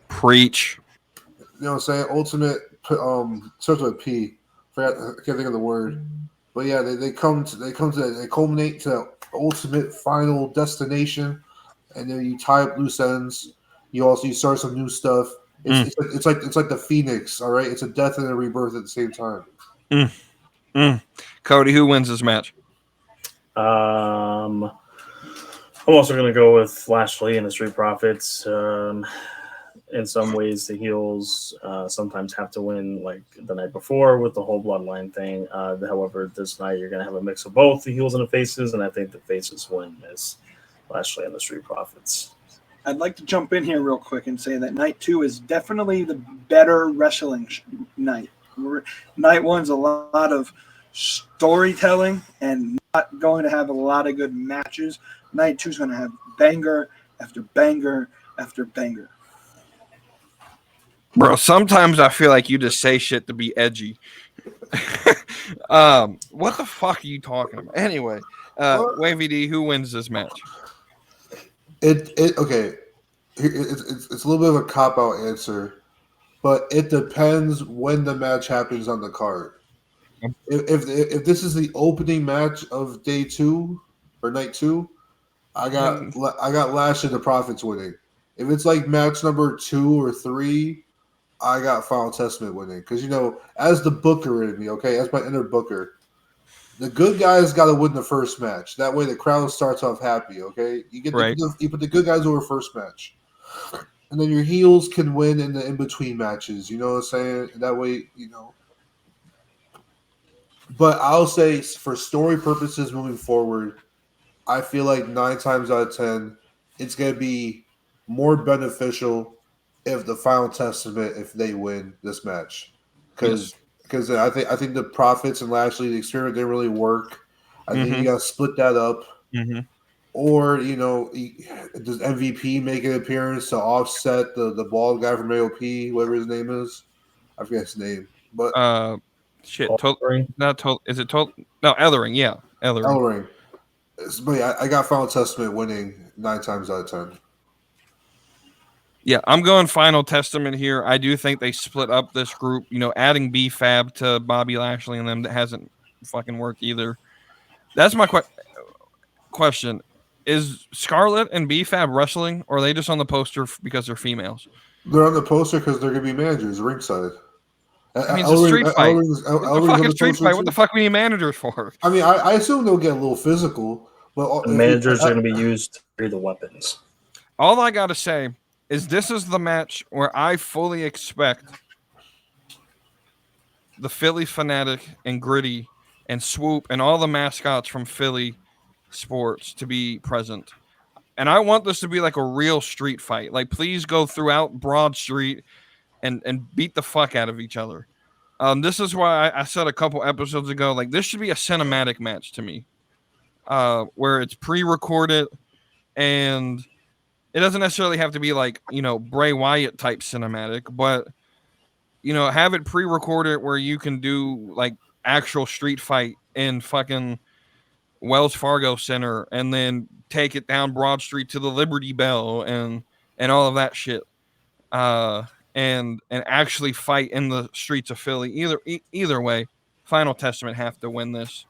preach. You know what I'm saying? Ultimate starts with a P. I can't think of the word, but yeah, they culminate to the ultimate final destination, and then you tie up loose ends. You start some new stuff. It's like the Phoenix, all right. It's a death and a rebirth at the same time. Cody, who wins this match? I'm also going to go with Lashley and the Street Profits. In some ways, the heels sometimes have to win, like the night before with the whole Bloodline thing. However, this night you're going to have a mix of both the heels and the faces, and I think the faces win this. Lashley and the Street Profits. I'd like to jump in here real quick and say that night 2 is definitely the better wrestling night. Night 1's a lot of storytelling and not going to have a lot of good matches. Night 2's going to have banger after banger after banger. Bro, sometimes I feel like you just say shit to be edgy. What the fuck are you talking about? Anyway, WavyD, who wins this match? Okay. it's a little bit of a cop out answer, but it depends when the match happens on the card. If this is the opening match of day 2 or night 2, I got Lash and the Profits winning. If it's like match number 2 or 3, I got Final Testament winning. Because as the booker in me, okay, as my inner booker, the good guys got to win the first match. That way, the crowd starts off happy. Okay, you put the good guys over first match, and then your heels can win in the in between matches. You know what I'm saying? And that way, But I'll say for story purposes moving forward, I feel like 9 times out of 10, it's going to be more beneficial if the Final Testament if they win this match, because I think the Profits and Lashley the experiment didn't really work. I think you got to split that up, or does MVP make an appearance to offset the bald guy from AOP, whatever his name is? I forget his name, but not total. Is it total? No, Ellering. Yeah, Ellering. But yeah, I got Final Testament winning 9 times out of 10. Yeah, I'm going Final Testament here. I do think they split up this group. Adding B-Fab to Bobby Lashley and them that hasn't fucking worked either. That's my question. Is Scarlett and B-Fab wrestling, or are they just on the poster because they're females? They're on the poster because they're going to be managers ringside. I mean, it's a street fight. It's a fucking street fight. What the fuck we need managers for? I mean, I assume they'll get a little physical, but the managers are going to be used to carry the weapons. All I got to say is this is the match where I fully expect the Philly Fanatic and Gritty and Swoop and all the mascots from Philly sports to be present. And I want this to be like a real street fight. Like, please go throughout Broad Street and beat the fuck out of each other. This is why I said a couple episodes ago, like, this should be a cinematic match to me, where it's pre-recorded, and it doesn't necessarily have to be like, Bray Wyatt type cinematic, but, have it pre-recorded where you can do like actual street fight in fucking Wells Fargo Center and then take it down Broad Street to the Liberty Bell and all of that shit. And actually fight in the streets of Philly. Either way, Final Testament have to win this.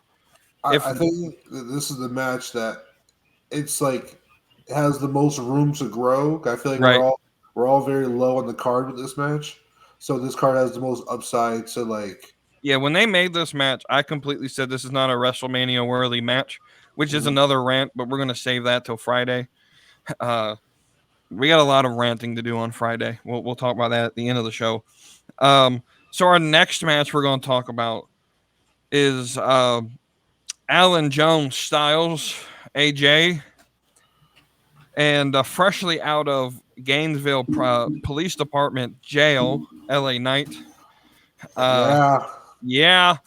I think this is the match that it's like it has the most room to grow. I feel like we're all very low on the card with this match, so this card has the most upside to like. Yeah, when they made this match, I completely said this is not a WrestleMania worthy match, which is another rant, but we're gonna save that till Friday. We got a lot of ranting to do on Friday. We'll talk about that at the end of the show. So our next match we're going to talk about is Alan Jones Styles, AJ, and freshly out of Gainesville Police Department jail, LA Knight. Yeah.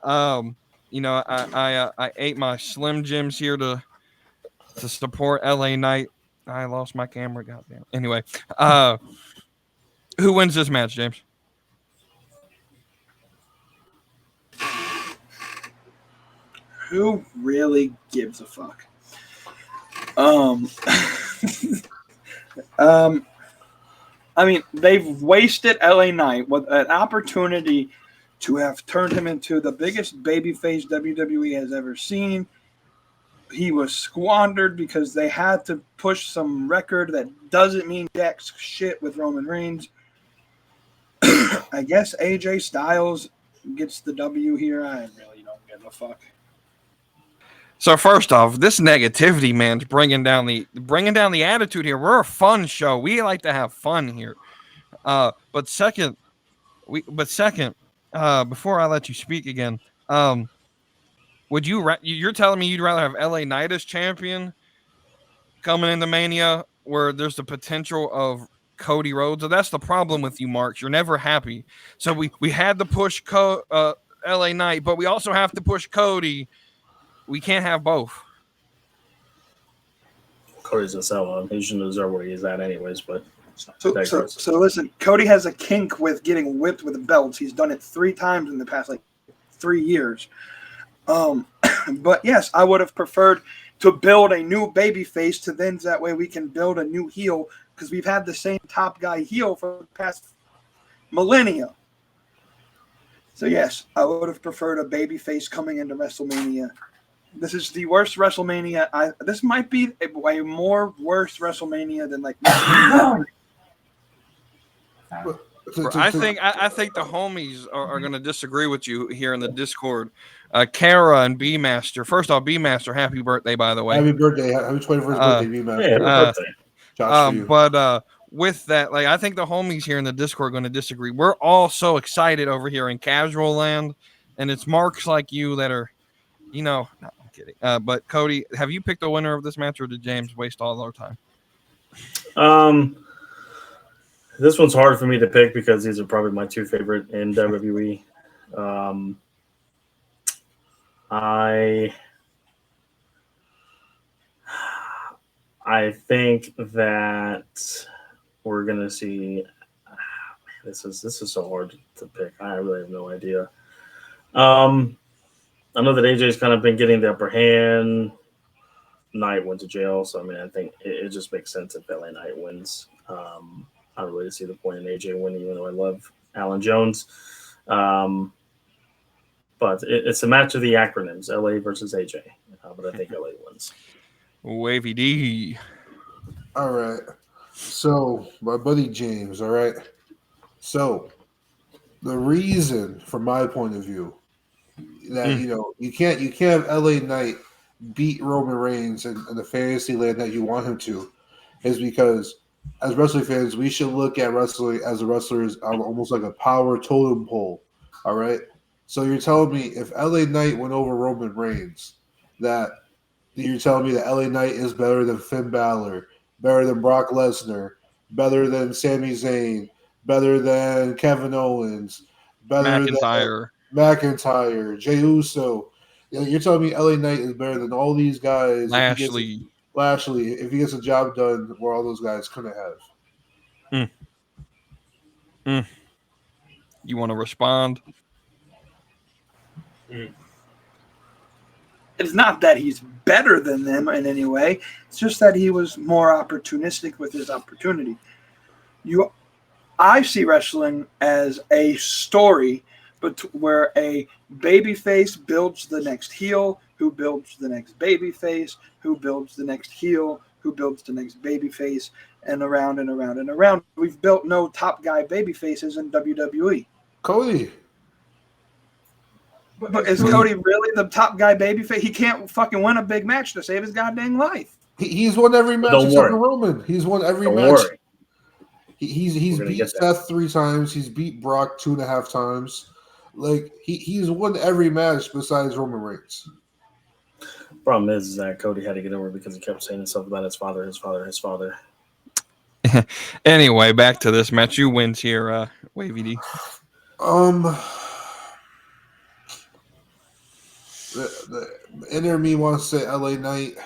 I ate my Slim Jims here to support LA Knight. I lost my camera, goddamn. Anyway, who wins this match, James? Who really gives a fuck? I mean, they've wasted LA Knight with an opportunity to have turned him into the biggest babyface WWE has ever seen. He was squandered because they had to push some record that doesn't mean jack shit with Roman Reigns. I guess AJ Styles gets the W here. I really don't give a fuck. So first off, this negativity, man's bringing down the attitude here. We're a fun show. We like to have fun here. But second, before I let you speak again, would you're telling me you'd rather have LA Knight as champion coming into Mania where there's the potential of Cody Rhodes? So that's the problem with you, Marks. You're never happy. So we had to push LA Knight, but we also have to push Cody. We can't have both. Cody's a sellout. He shouldn't deserve where he's at anyways, but so listen, Cody has a kink with getting whipped with belts. He's done it 3 times in the past 3 years. But yes, I would have preferred to build a new baby face to then that way we can build a new heel because we've had the same top guy heel for the past millennia. So yes, I would have preferred a babyface coming into WrestleMania. This is the worst WrestleMania. This might be a more worse WrestleMania than like. I think the homies are going to disagree with you here in the Discord. Kara and B Master. First off, B Master, happy birthday, by the way. Happy birthday! Happy 21st birthday, B Master. Yeah, birthday. Josh, for you. But with that, like, I think the homies here in the Discord are going to disagree. We're all so excited over here in casual land, and it's marks like you that are, no, I'm kidding. But Cody, have you picked a winner of this match, or did James waste all our time? This one's hard for me to pick because these are probably my two favorite in WWE. I think that we're gonna see. This is so hard to pick. I really have no idea. I know that AJ's kind of been getting the upper hand. Knight went to jail, so I mean, I think it just makes sense if LA Knight wins. I don't really see the point in AJ winning, even though I love Alan Jones. But it's a match of the acronyms, LA versus AJ. But I think LA wins. Wavy D. All right. So, my buddy James, all right. So, the reason, from my point of view, that you can't have LA Knight beat Roman Reigns in the fantasy land that you want him to, is because as wrestling fans, we should look at wrestling as a wrestler as almost like a power totem pole. All right. So you're telling me if LA Knight went over Roman Reigns, that you're telling me that LA Knight is better than Finn Balor, better than Brock Lesnar, better than Sami Zayn, better than Kevin Owens, better than McIntyre, Jey Uso. You're telling me LA Knight is better than all these guys. Lashley, if he gets a job done where all those guys couldn't have. You want to respond? It's not that he's better than them in any way. It's just that he was more opportunistic with his opportunity. I see wrestling as a story, but where a babyface builds the next heel, who builds the next babyface, who builds the next heel, who builds the next babyface, and around and around and around. We've built no top guy babyfaces in WWE. Cody. But is Cody really the top guy babyface? He can't fucking win a big match to save his goddamn life. He's won every match except for Roman. He's won every match. Worry. He's beat Seth 3 times. He's beat Brock 2.5 times. Like he's won every match besides Roman Reigns. Problem is that Cody had to get over because he kept saying stuff about his father. Anyway, back to this match. You wins here, Wavy D. The inner me wants to say LA Knight,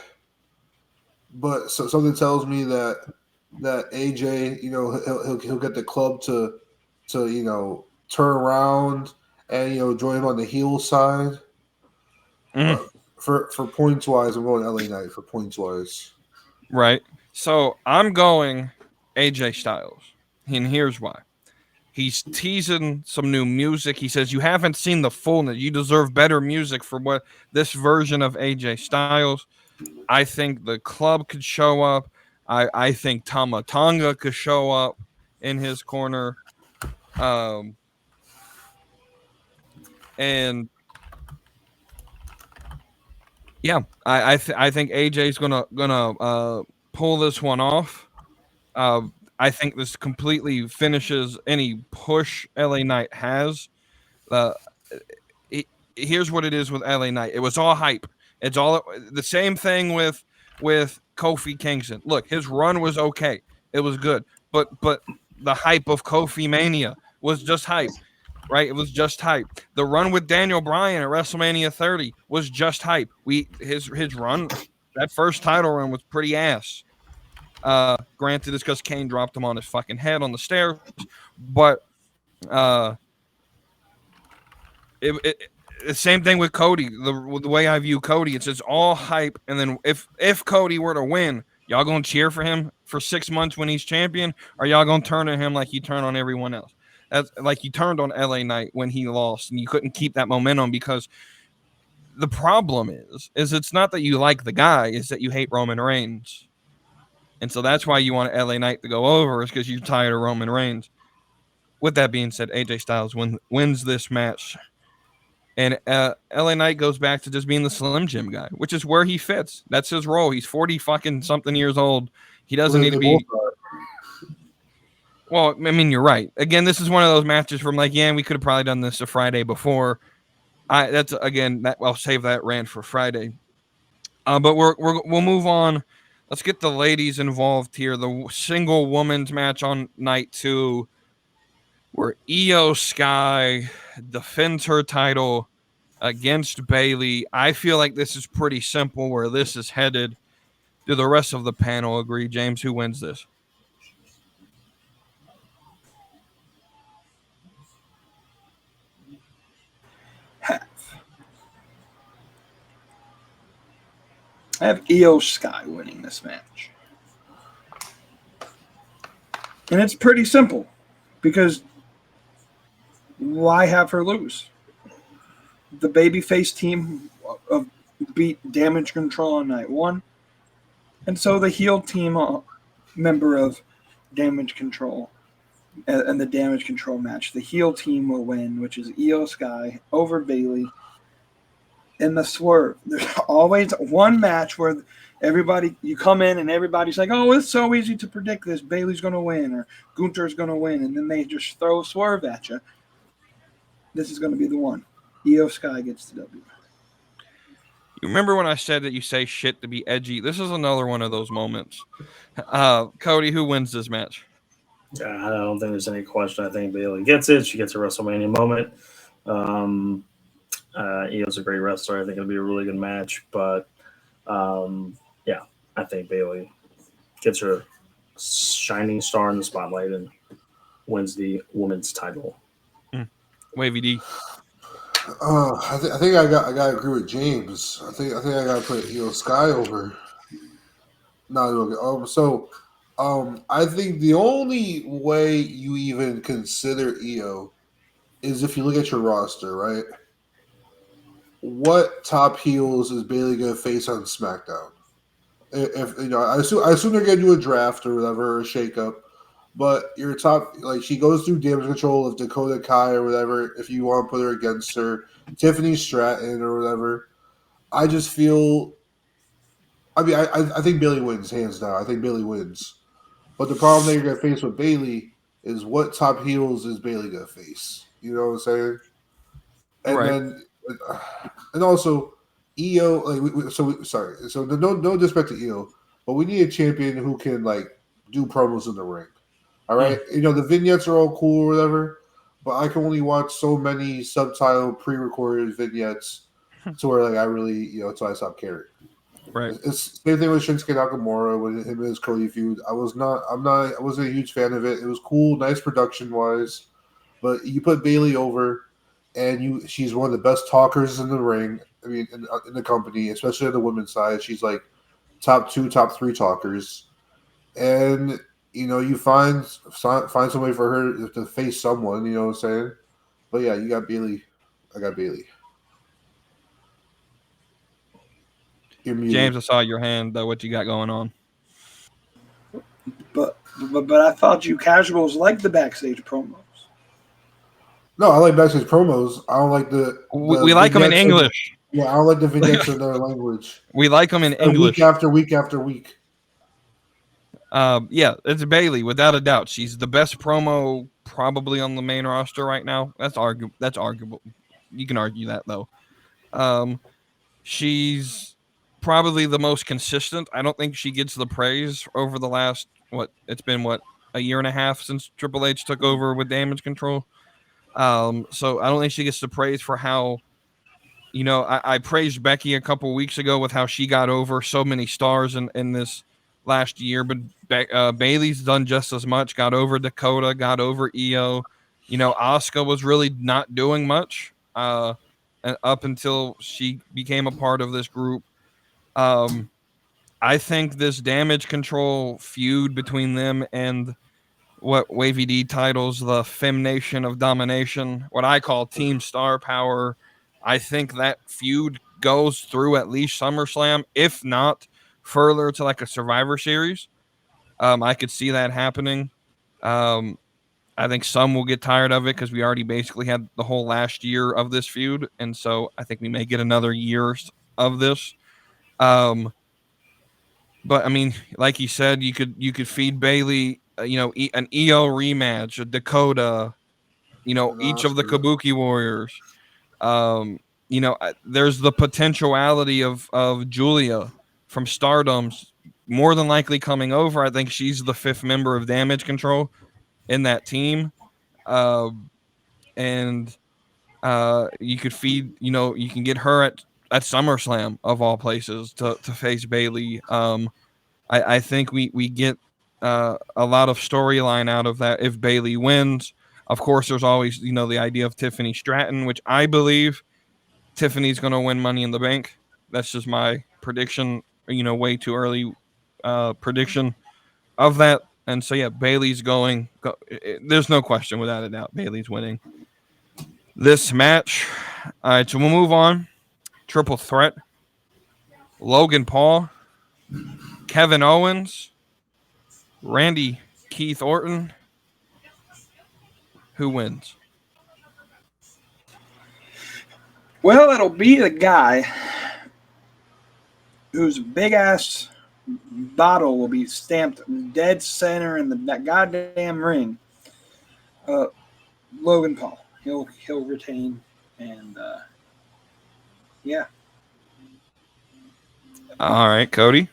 but so something tells me that AJ, he'll get the club to turn around and join him on the heel side. For points wise, I'm going LA Knight for points wise. Right. So I'm going AJ Styles, and here's why. He's teasing some new music. He says, you haven't seen the fullness. You deserve better music for what this version of AJ Styles. I think the club could show up. I think Tama Tonga could show up in his corner. And yeah, I think AJ's gonna pull this one off. I think this completely finishes any push LA Knight has. Here's what it is with LA Knight. It was all hype. It's all the same thing with Kofi Kingston. Look, his run was okay. It was good. But the hype of Kofi Mania was just hype, right? It was just hype. The run with Daniel Bryan at WrestleMania 30 was just hype. His run, that first title run was pretty ass. Granted, it's because Kane dropped him on his fucking head on the stairs, but the same thing with Cody. The way I view Cody, it's all hype, and then if Cody were to win, Y'all gonna cheer for him for 6 months when he's champion, or y'all gonna turn on him like you turn on everyone else? That's like you turned on LA Knight when he lost, and you couldn't keep that momentum because the problem is it's not that you like the guy, it's that you hate Roman Reigns. And so that's why you want LA Knight to go over, is because you're tired of Roman Reigns. With that being said, AJ Styles wins this match. And LA Knight goes back to just being the Slim Jim guy, which is where he fits. That's his role. He's 40 fucking something years old. He doesn't need to be. Well, I mean, you're right. Again, this is one of those matches from like, yeah, we could have probably done this a Friday before. I'll save that rant for Friday. But we'll move on. Let's get the ladies involved here. The single women's match on night 2, where Io Sky defends her title against Bayley. I feel like this is pretty simple where this is headed. Do the rest of the panel agree, James? Who wins this? I have Io Sky winning this match. And it's pretty simple because why have her lose? The babyface team beat Damage Control on night 1. And so the heel team member of Damage Control and the Damage Control match, the heel team will win, which is Io Sky over Bayley. In the swerve, there's always one match where you come in and everybody's like, oh, it's so easy to predict this. Bayley's going to win or Gunther's going to win. And then they just throw a swerve at you. This is going to be the one. Io Sky gets the W. You remember when I said that you say shit to be edgy? This is another one of those moments. Cody, who wins this match? Yeah, I don't think there's any question. I think Bayley gets it. She gets a WrestleMania moment. Io's a great wrestler. I think it'll be a really good match. But, yeah, I think Bayley gets her shining star in the spotlight and wins the women's title. Wavy D. I think I gotta agree with James. I think I gotta put Io Sky over. I think the only way you even consider Io is if you look at your roster, right? What top heels is Bayley gonna face on SmackDown? If I assume they're gonna do a draft or whatever, or a shakeup. But your top, like, she goes through Damage Control of Dakota Kai or whatever, if you want to put her against her, Tiffany Stratton or whatever. I just feel, I think Bayley wins, hands down. I think Bayley wins. But the problem that you're going to face with Bayley is what top heels is Bayley going to face? You know what I'm saying? And right. then, and also, Io, so no disrespect to Io, but we need a champion who can, like, do promos in the ring. All right, the vignettes are all cool or whatever, but I can only watch so many subtitle pre-recorded vignettes to where, like, I really, until I stop caring. Right. It's same thing with Shinsuke Nakamura with him and his Cody feud. I wasn't a huge fan of it. It was cool, nice production wise, but you put Bayley over, and she's one of the best talkers in the ring. I mean, in the company, especially on the women's side, she's like top 2, top 3 talkers, and you find some way for her to face someone, you know what I'm saying? But yeah, you got Bayley. I got Bayley. James, I saw your hand, though. What you got going on? But I thought you casuals liked the backstage promos. No, I like backstage promos. I don't like we like them in English. I don't like the vignettes in their language. We like them in English. Week after week after week. Yeah, it's Bayley without a doubt. She's the best promo probably on the main roster right now. That's arguable. You can argue that though. She's probably the most consistent. I don't think she gets the praise over the last a year and a half since Triple H took over with Damage Control. So I don't think she gets the praise for how. I praised Becky a couple weeks ago with how she got over so many stars in this last year, but Bayley's done just as much. Got over Dakota, got over Io. Asuka was really not doing much up until she became a part of this group. I think this damage control feud between them and what WavyD titles the Femnation of Domination, what I call Team Star Power, I think that feud goes through at least SummerSlam, if not further to like a Survivor Series. I could see that happening. I think some will get tired of it because we already basically had the whole last year of this feud, and so I think we may get another year of this. But I mean, like you said, you could feed Bayley, an EO rematch, a Dakota, each of the Kabuki Warriors. There's the potentiality of Julia from Stardom's more than likely coming over. I think she's the 5th member of Damage Control in that team. And you could feed, you can get her at SummerSlam of all places to face Bayley. I think we get a lot of storyline out of that if Bayley wins. Of course, there's always, the idea of Tiffany Stratton, which I believe Tiffany's going to win Money in the Bank. That's just my prediction, way too early prediction of that. And so, yeah, Bayley's going. There's no question without a doubt. Bayley's winning this match. All right, so we'll move on. Triple threat. Logan Paul, Kevin Owens, Randy Keith Orton. Who wins? Well, it'll be the guy whose big-ass bottle will be stamped dead center in that goddamn ring. Logan Paul. He'll retain, and yeah. All right, Cody.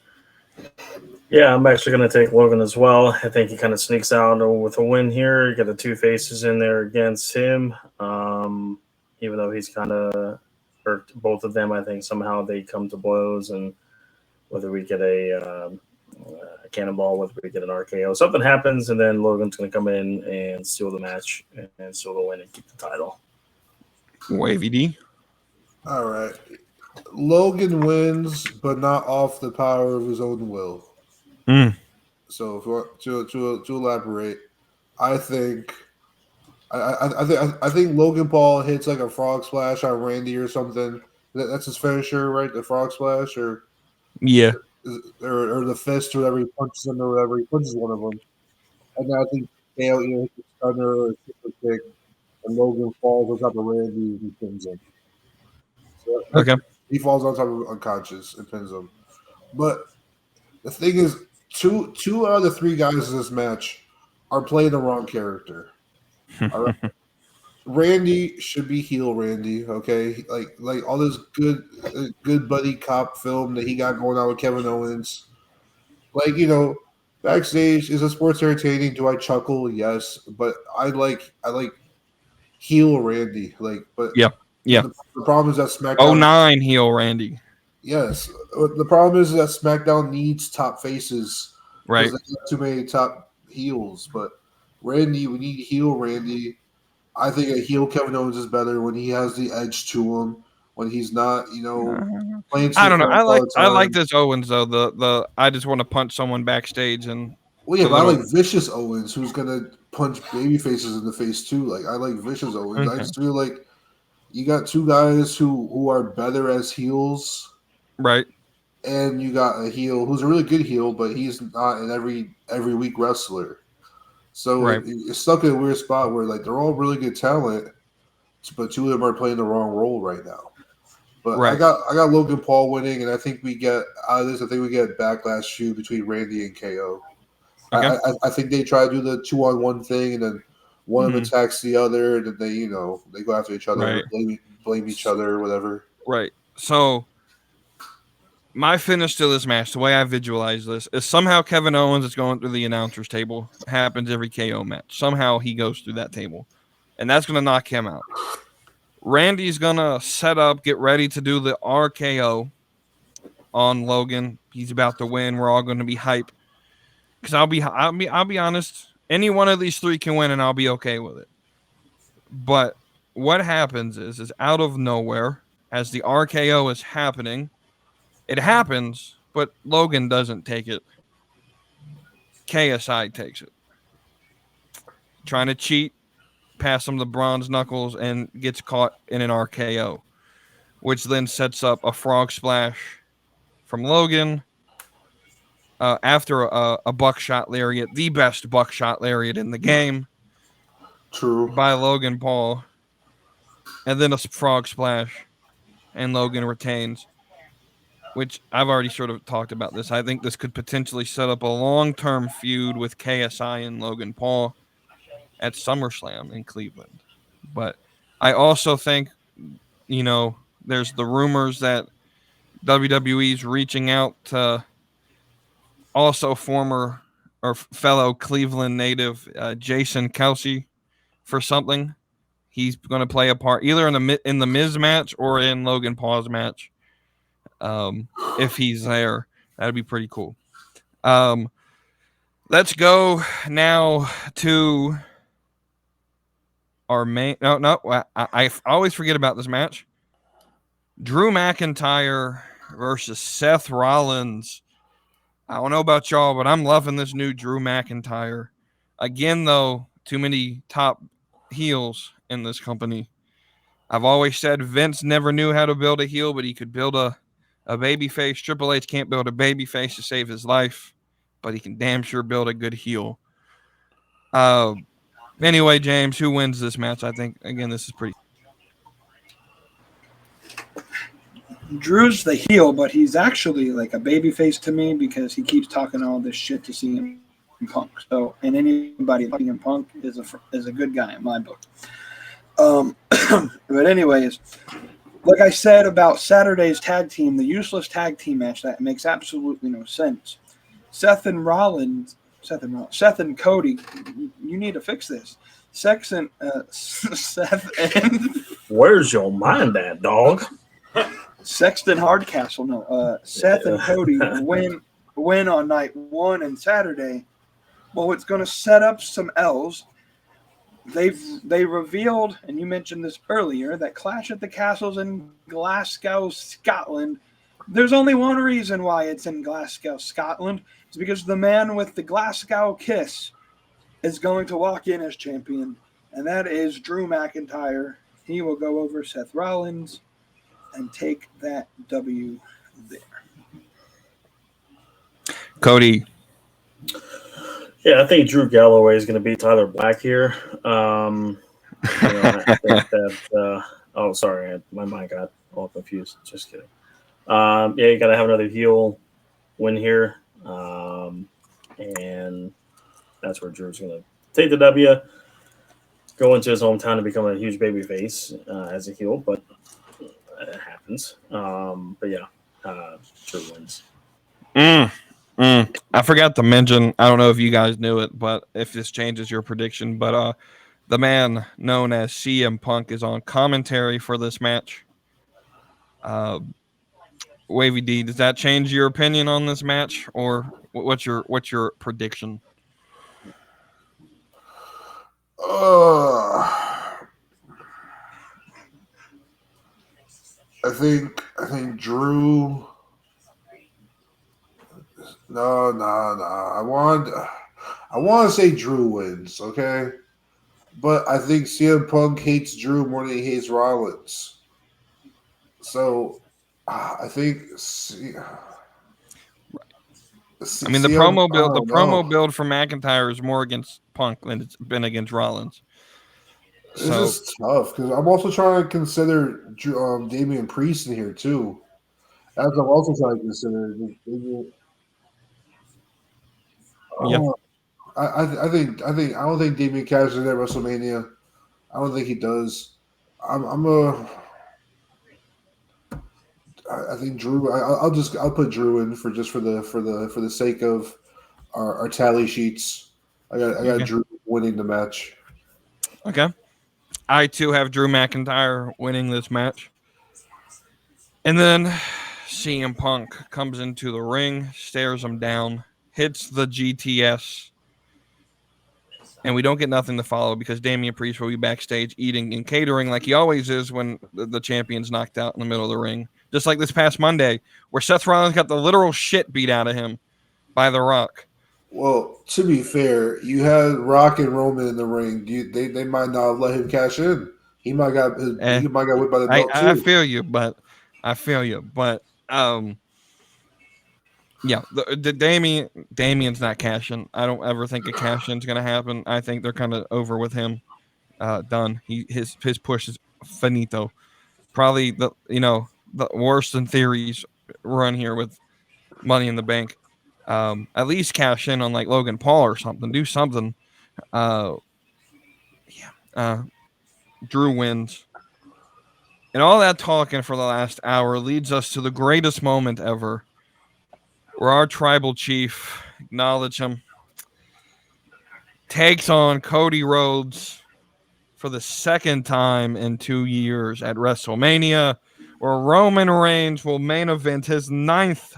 Yeah, I'm actually going to take Logan as well. I think he kind of sneaks out with a win here. You got the two faces in there against him. Even though he's kind of hurt both of them, I think somehow they come to blows, and whether we get a cannonball, whether we get an RKO, something happens, and then Logan's going to come in and steal the match and steal the win and keep the title. WavyD. All right. Logan wins, but not off the power of his own will. So, if you want to elaborate, I think Logan Paul hits like a frog splash on Randy or something. That's his finisher, right? The frog splash, or yeah, or the fist, or whatever he punches him, or whatever he punches one of them. And then I think Dale hits a stunner or a super kick, and Logan falls on top of Randy and he pins him. So okay. He falls on top of unconscious and pins him. But the thing is, two out of the 3 guys in this match are playing the wrong character. All right. Randy should be heel Randy, okay? Like all this good buddy cop film that he got going on with Kevin Owens. Like, backstage, is the sports entertaining? Do I chuckle? Yes, but I like heel Randy. Yeah. The problem is that SmackDown 09 heel Randy. Yes, the problem is that SmackDown needs top faces. Right. They have too many top heels, but Randy, we need heel Randy. I think a heel Kevin Owens is better when he has the edge to him. When he's not, playing. I don't know. I like this Owens though. The I just want to punch someone backstage and. Well, yeah, but I like Vicious Owens, who's gonna punch baby faces in the face too. Like I like Vicious Owens. Okay. I just feel like you got 2 guys who are better as heels. Right. And you got a heel who's a really good heel, but he's not an every week wrestler. So right. It's stuck in a weird spot where they're all really good talent, but 2 of them are playing the wrong role right now. But right. I got Logan Paul winning, and I think we get out of this. I think we get a backlash feud between Randy and KO. Okay. I think they try to do the 2-on-1 thing, and then one of them attacks the other, and then they go after each other, right. blame each other, or whatever. Right. So my finish to this match, the way I visualize this, is somehow Kevin Owens is going through the announcer's table. Happens every KO match. Somehow he goes through that table, and that's going to knock him out. Randy's going to set up, get ready to do the RKO on Logan. He's about to win. We're all going to be hype. Because I'll be honest, any one of these 3 can win, and I'll be okay with it. But what happens is out of nowhere, as the RKO is happening, it happens, but Logan doesn't take it. KSI takes it. Trying to cheat, pass him the bronze knuckles, and gets caught in an RKO, which then sets up a frog splash from Logan after a buckshot lariat, the best buckshot lariat in the game. True. By Logan Paul. And then a frog splash, and Logan retains, which I've already sort of talked about this. I think this could potentially set up a long-term feud with KSI and Logan Paul at SummerSlam in Cleveland. But I also think, there's the rumors that WWE's reaching out to also former or fellow Cleveland native Jason Kelsey for something. He's going to play a part either in the Miz match or in Logan Paul's match. If he's there, that'd be pretty cool. Let's go now to our main. I always forget about this match. Drew McIntyre versus Seth Rollins. I don't know about y'all, but I'm loving this new Drew McIntyre. Again, though, too many top heels in this company. I've always said Vince never knew how to build a heel, but he could build a baby face. Triple H can't build a baby face to save his life, but he can damn sure build a good heel. Anyway, James, who wins this match? I think, again, this is pretty. Drew's the heel, but he's actually like a babyface to me because he keeps talking all this shit to CM Punk. So, and anybody CM Punk is a good guy in my book. But anyways, like I said about Saturday's tag team, the useless tag team match that makes absolutely no sense. Seth and Cody, you need to fix this. Seth and where's your mind at, dog? Sexton Hardcastle, no. Seth and Cody win on night 1 and Saturday. Well, it's going to set up some L's. They revealed, and you mentioned this earlier, that Clash at the Castle's in Glasgow, Scotland. There's only one reason why it's in Glasgow, Scotland. It's because the man with the Glasgow kiss is going to walk in as champion, and that is Drew McIntyre. He will go over Seth Rollins and take that W there. Cody. Yeah, I think Drew Galloway is going to beat Tyler Black here. I think that. Oh, sorry, my mind got all confused. Just kidding. Yeah, you got to have another heel win here, and that's where Drew's going to take the W, go into his hometown and become a huge baby face as a heel, but it happens. But yeah, Drew wins. I forgot to mention, I don't know if you guys knew it, but if this changes your prediction, but the man known as CM Punk is on commentary for this match. Wavy D, does that change your opinion on this match, or what's your prediction? I think Drew. No. I want to say Drew wins, okay? But I think CM Punk hates Drew more than he hates Rollins. So I think. I mean, the promo build for McIntyre is more against Punk than it's been against Rollins. It's just tough because I'm also trying to consider Damian Priest in here too. As I'm also trying to consider. Yeah. I don't think Damian cashes in at WrestleMania. I don't think he does. I think Drew. I'll put Drew in for the sake of our tally sheets. I got Drew winning the match. Okay. I too have Drew McIntyre winning this match. And then CM Punk comes into the ring, stares him down, hits the GTS, and we don't get nothing to follow because Damian Priest will be backstage eating and catering like he always is when the champion's knocked out in the middle of the ring. Just like this past Monday, where Seth Rollins got the literal shit beat out of him by The Rock. Well, to be fair, you had Rock and Roman in the ring. They might not let him cash in. He might got whipped by the belt too. I feel you, but yeah, the Damian's not cashing. I don't ever think a cash in's gonna happen. I think they're kind of over with him. Done. His push is finito. Probably the worst in theories run here with Money in the Bank. At least cash in on like Logan Paul or something. Do something. Drew wins. And all that talking for the last hour leads us to the greatest moment ever, where our tribal chief, acknowledge him, takes on Cody Rhodes for the second time in 2 years at WrestleMania, where Roman Reigns will main event his 9th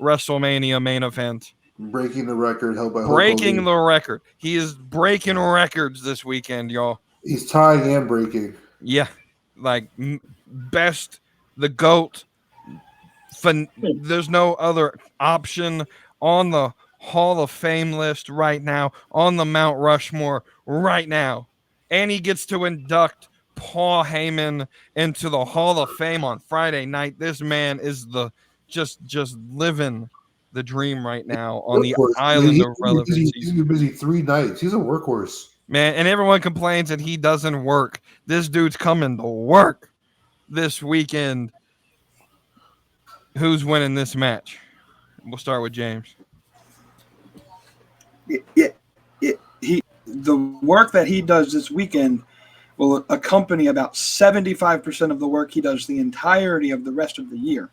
WrestleMania main event. Breaking the record held by Breaking the record. He is breaking records this weekend, y'all. He's tying and breaking. Yeah. Like, best, the GOAT. There's no other option on the Hall of Fame list right now, on the Mount Rushmore right now. And he gets to induct Paul Heyman into the Hall of Fame on Friday night. This man is just living the dream right now on the island of relevancy. He's been busy 3 nights. He's a workhorse. Man, and everyone complains that he doesn't work. This dude's coming to work this weekend. Who's winning this match? We'll start with James. The work that he does this weekend will accompany about 75% of the work he does the entirety of the rest of the year.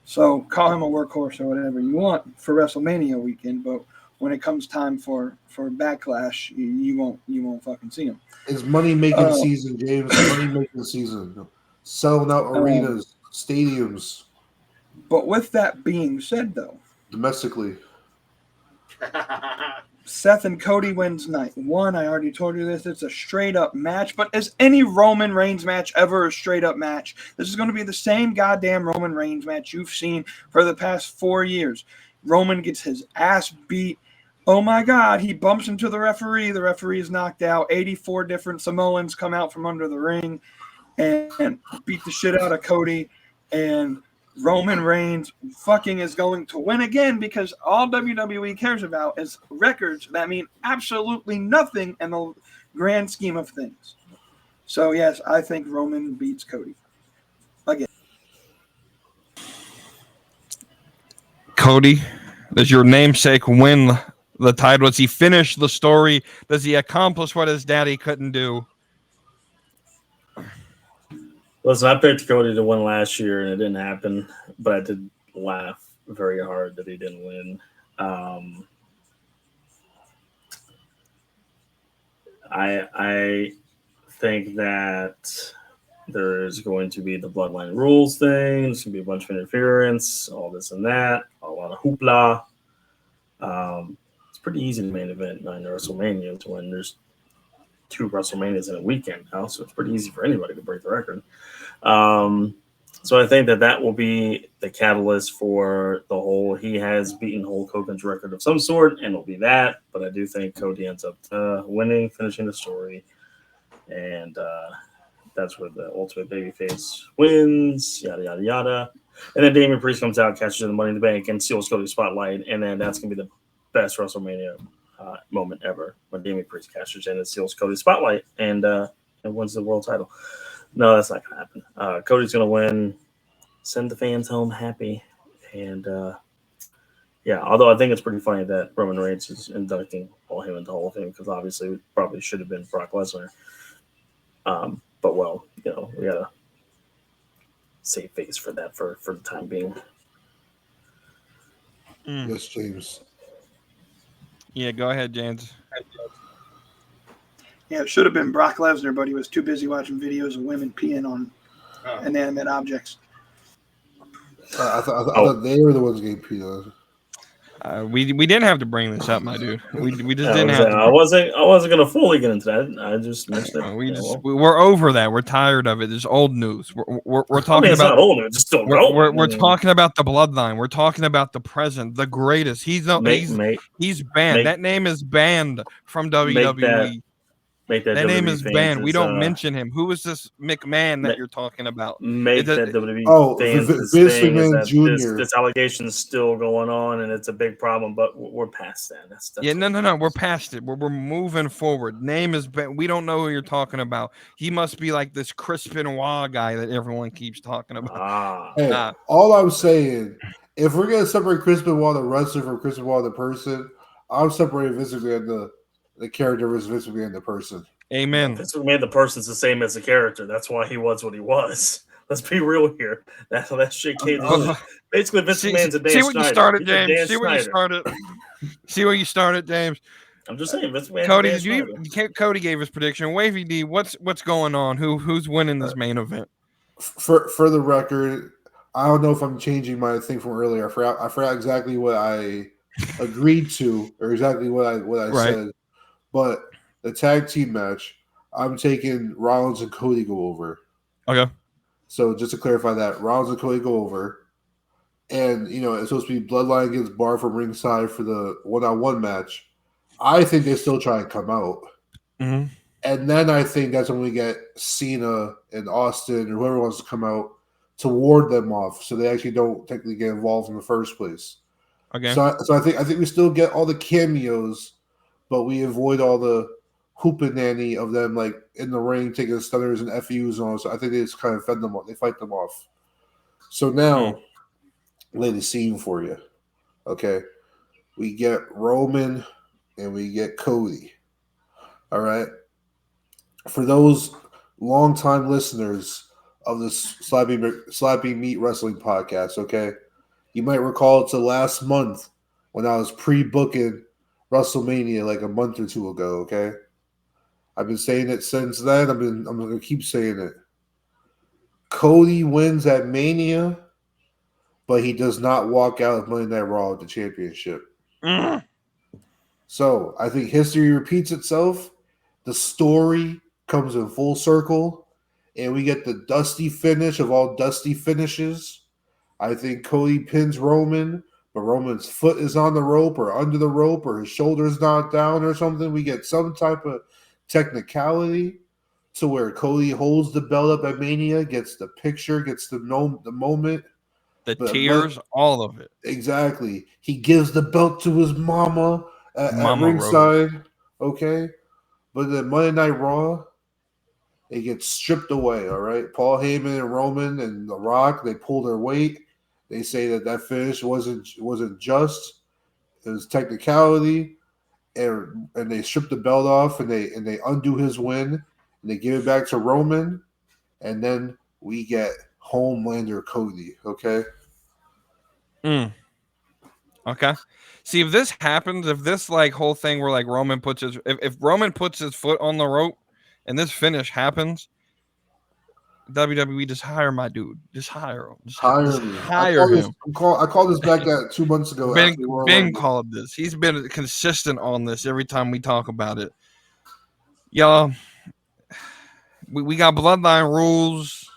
So call him a workhorse or whatever you want for WrestleMania weekend, but when it comes time for Backlash, you won't fucking see him. It's money making season, James. Money making season. Selling out arenas, stadiums. But with that being said, though, domestically, Seth and Cody wins night 1. I already told you this. It's a straight up match. But is any Roman Reigns match ever a straight up match? This is going to be the same goddamn Roman Reigns match you've seen for the past 4 years. Roman gets his ass beat. Oh my God, he bumps into the referee. The referee is knocked out. 84 different Samoans come out from under the ring and beat the shit out of Cody. And Roman Reigns fucking is going to win again because all WWE cares about is records that mean absolutely nothing in the grand scheme of things. So, yes, I think Roman beats Cody. Again. Cody, does your namesake win the title? Does he finish the story? Does he accomplish what his daddy couldn't do? Listen, I picked Cody to win last year, and it didn't happen. But I did laugh very hard that he didn't win. I think that there is going to be the Bloodline rules thing. There's going to be a bunch of interference, all this and that, a lot of hoopla. It's pretty easy to main event 9 WrestleMania to win. There's 2 WrestleManias in a weekend now, so it's pretty easy for anybody to break the record. So I think that will be the catalyst for the whole. He has beaten Hulk Hogan's record of some sort, and it'll be that. But I do think Cody ends up winning, finishing the story, and that's where the ultimate babyface wins. Yada yada yada. And then Damian Priest comes out, catches the Money in the Bank, and steals Cody's spotlight, and then that's gonna be the best WrestleMania moment ever when Damian Priest cashes in and steals Cody's spotlight and wins the world title. No, that's not gonna happen. Cody's gonna win, send the fans home happy, and yeah. Although I think it's pretty funny that Roman Reigns is inducting Paul Heyman into Hall of Fame because obviously it probably should have been Brock Lesnar. But well, we gotta save face for that for the time being. Yes, James. Yeah, go ahead, James. Yeah, it should have been Brock Lesnar, but he was too busy watching videos of women peeing on inanimate objects. I thought they were the ones getting peed on. We didn't have to bring this up, my dude. We just didn't have to. I wasn't gonna fully get into that. I just mentioned it. We're over that. We're tired of it. It's old news. We're talking it's about not old news. It's still going. We're talking about the bloodline. We're talking about the present, the greatest. He's banned. That name is banned from WWE. That name is banned. We don't mention him. Who is this McMahon that you're talking about? Make that WWE Vince McMahon Jr. This allegation is still going on, and it's a big problem. But we're past that. That's no. We're past it. We're moving forward. Name is banned. We don't know who you're talking about. He must be like this Chris Benoit guy that everyone keeps talking about. Hey, all I'm saying, if we're gonna separate Chris Benoit the wrestler from Chris Benoit the person, I'm separating Vince McMahon the character versus Vince McMahon the person. Amen. Vince McMahon the person's the same as the character. That's why he was what he was. Let's be real here. That shit came. Basically, Vince McMahon's a Dan Schneider. See what you started, James. See where you started. See where you started, James. I'm just saying, Vince McMahon. Cody, Cody gave his prediction. Wavy D, what's going on? Who's winning this main event? For the record, I don't know if I'm changing my thing from earlier. I forgot exactly what I agreed to or exactly what I said. But the tag team match, I'm taking Rollins and Cody go over. Okay. So just to clarify that, Rollins and Cody go over. And, it's supposed to be Bloodline against Bar from ringside for the one-on-one match. I think they still try and come out. Mm-hmm. And then I think that's when we get Cena and Austin or whoever wants to come out to ward them off so they actually don't technically get involved in the first place. Okay. So I think we still get all the cameos, but we avoid all the hoopananny of them like in the ring taking stunners and FUs and all. So I think they just kind of fend them off. They fight them off. So now, lay the scene for you. Okay, we get Roman and we get Cody. All right. For those longtime listeners of this Slappy Meat Wrestling podcast, okay, you might recall it's the last month when I was pre-booking WrestleMania like a month or two ago, okay? I've been saying it since then. I'm going to keep saying it. Cody wins at Mania, but he does not walk out of Monday Night Raw with the championship. So I think history repeats itself. The story comes in full circle, and we get the dusty finish of all dusty finishes. I think Cody pins Roman, but Roman's foot is on the rope or under the rope or his shoulder's not down or something. We get some type of technicality to where Cody holds the belt up at Mania, gets the picture, gets the moment. The tears, all of it. Exactly. He gives the belt to his mama at ringside. Okay. But then Monday Night Raw, it gets stripped away, all right? Paul Heyman and Roman and The Rock, they pull their weight. They say that finish wasn't just. It was technicality. And they strip the belt off and they undo his win. And they give it back to Roman. And then we get Homelander Cody, okay? Okay. See, if this happens, if this like whole thing where like Roman puts if Roman puts his foot on the rope and this finish happens, WWE just hire my dude. Just hire him. Just hire him. I called this back 2 months ago. Ben called this. He's been consistent on this every time we talk about it. Y'all, we got Bloodline rules.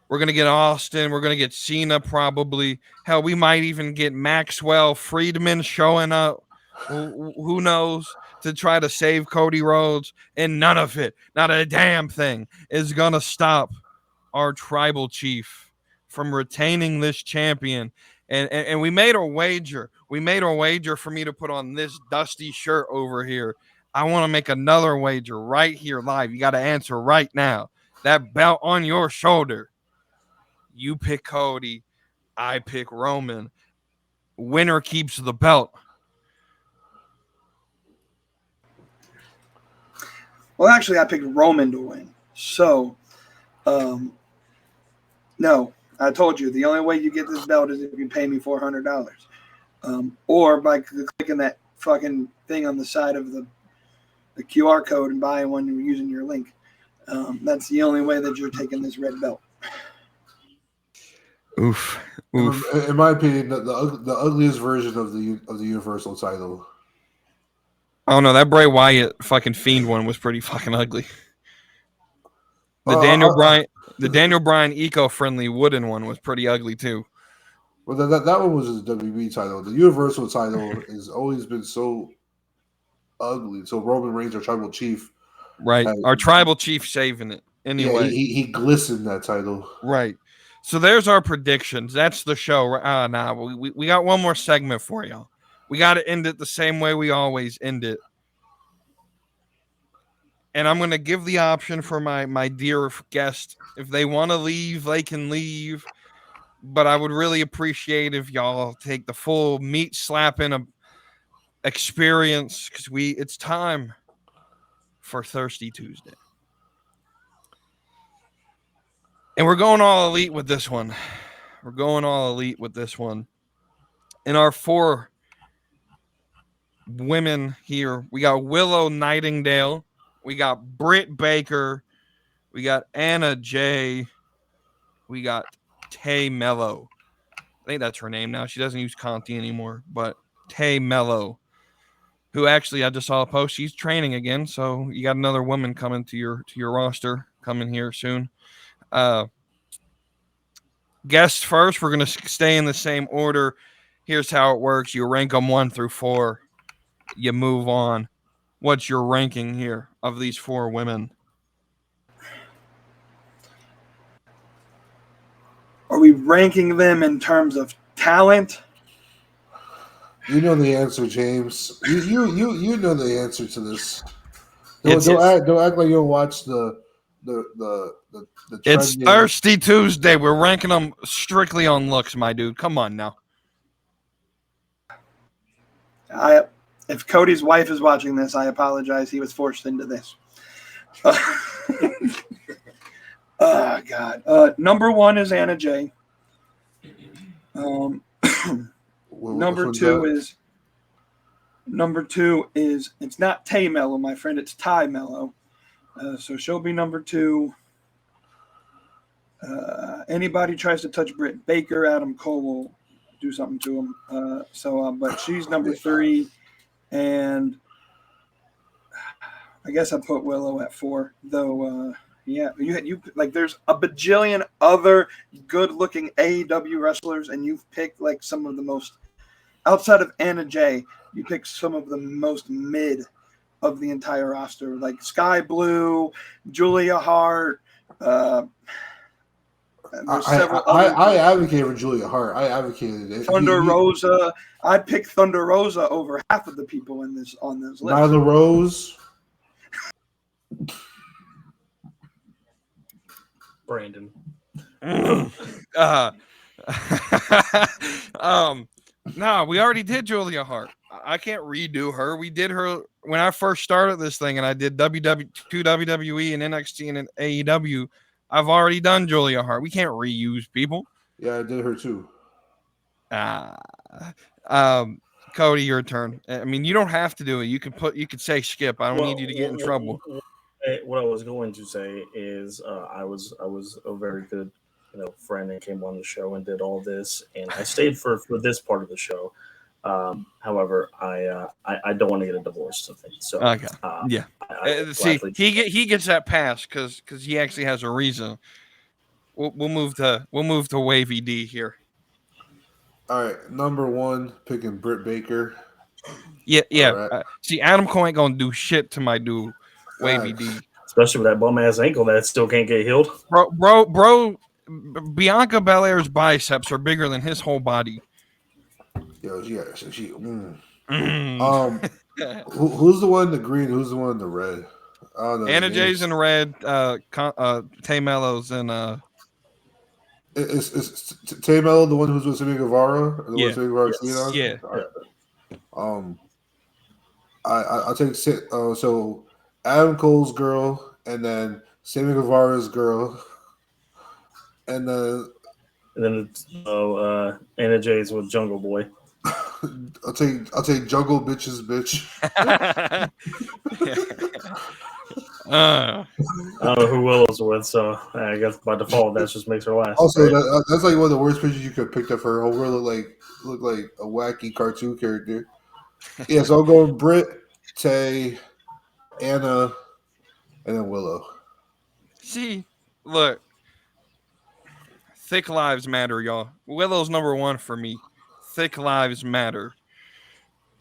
We're going to get Austin. We're going to get Cena probably. Hell, we might even get Maxwell Friedman showing up. Who knows? To try to save Cody Rhodes. And none of it, not a damn thing, is going to stop our tribal chief from retaining this champion. And we made a wager. We made a wager for me to put on this dusty shirt over here. I want to make another wager right here live. You got to answer right now. That belt on your shoulder. You pick Cody, I pick Roman. Winner keeps the belt. Well, actually, I picked Roman to win. So, no, I told you the only way you get this belt is if you pay me $400, or by clicking that fucking thing on the side of the QR code and buying one using your link. That's the only way that you're taking this red belt. Oof. In my opinion, the ugliest version of the Universal title. Oh no, that Bray Wyatt fucking Fiend one was pretty fucking ugly. The Daniel Bryan eco-friendly wooden one was pretty ugly too. Well, that one was just a WB title. The Universal title has always been so ugly. So Roman Reigns, our tribal chief, right? Our tribal chief saving it anyway. Yeah, he glistened that title. Right. So there's our predictions. That's the show. We got one more segment for y'all. We got to end it the same way we always end it. And I'm going to give the option for my dear guest. If they want to leave, they can leave. But I would really appreciate if y'all take the full meat slapping experience, because it's time for Thirsty Tuesday. And we're going all elite with this one. In our 4 women here, we got Willow Nightingale. We got Britt Baker. We got Anna Jay. We got Tay Melo. I think that's her name now. She doesn't use Conti anymore, but Tay Melo, who actually I just saw a post. She's training again, so you got another woman coming to your roster coming here soon. Guests first. We're going to stay in the same order. Here's how it works. You rank them 1 through 4. You move on. What's your ranking here of these 4 women? Are we ranking them in terms of talent? You know the answer, James. You know the answer to this. Don't act like you don't watch the It's Thirsty Tuesday. We're ranking them strictly on looks, my dude. Come on now. If Cody's wife is watching this, I apologize. He was forced into this. Oh, God. Number 1 is Anna Jay. Number two is it's not Tay Melo, my friend. It's Ty Melo. So she'll be number 2. Anybody tries to touch Britt Baker, Adam Cole will do something to him. But she's number 3, and I guess I put Willow at 4, though. Yeah, you like there's a bajillion other good-looking AEW wrestlers, and you've picked like some of the most outside of Anna Jay. You picked some of the most mid of the entire roster, like Sky Blue, Julia Hart. I advocate for Julia Hart. I advocated it. Thunder Rosa. I'd pick Thunder Rosa over half of the people on this list. Nyla Rose. Brandon. No, we already did Julia Hart. I can't redo her. We did her when I first started this thing, and I did WWE and NXT and AEW. I've already done Julia Hart. We can't reuse people. Yeah, I did her too. Cody, your turn. I mean, you don't have to do it. You could say skip. I don't need you to get in trouble. What I was going to say is I was a very good friend and came on the show and did all this, and I stayed for this part of the show. However, I don't want to get a divorce. So okay, yeah. He gets that pass because he actually has a reason. We'll move to Wavy D here. All right, number 1 picking Britt Baker. Yeah. Right. See, Adam Cole ain't gonna do shit to my dude Wavy D, especially with that bum ass ankle that still can't get healed. Bro. Bianca Belair's biceps are bigger than his whole body. Yo, she. Who's the one in the green? Who's the one in the red? Anna Jay's in red. Tay Melo's in. Is Tay Melo the one who's with Sammy Guevara? Yeah. Right. I'll take so Adam Cole's girl, and then Sammy Guevara's girl, and then Anna Jay's with Jungle Boy. I'll take Jungle Bitches, bitch. I don't know who Willow's with, so I guess by default that just makes her last. Also, right? that's like one of the worst pictures you could have picked up for her. Whole girl look like a wacky cartoon character. Yeah, so I'm going Britt, Tay, Anna, and then Willow. See, look, thick lives matter, y'all. Willow's number one for me. Thick lives matter.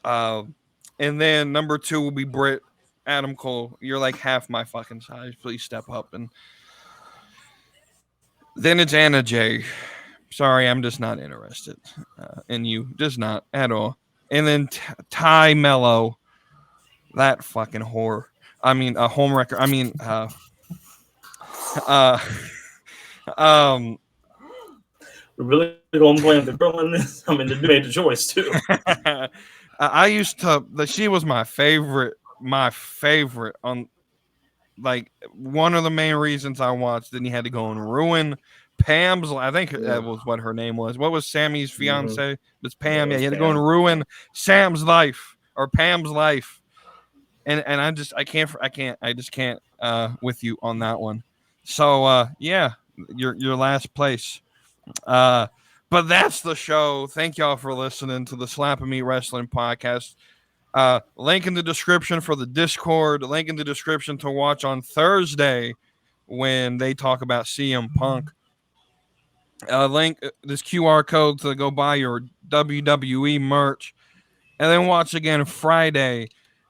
And then number two will be Britt. Adam Cole, you're like half my fucking size. Please step up. And then it's Anna Jay. Sorry, I'm just not interested in you. Just not at all. And then Ty Melo. That fucking whore. I mean, a home record. I mean, we really don't blame the girl in this. I mean, they made the choice too. I used to. She was my favorite. My favorite on, like, one of the main reasons I watched. Then he had to go and ruin Pam's. I think that was what her name was. What was Sammy's fiance? It's Pam. Yeah, he had to go and ruin Sam's life or Pam's life. And I just can't with you on that one. So yeah, your last place. But that's the show. Thank y'all for listening to the Slap and Meat Wrestling podcast. Link in the description for the Discord. Link in the description to watch on Thursday when they talk about CM Punk. Link this QR code to go buy your WWE merch, and then watch again Friday.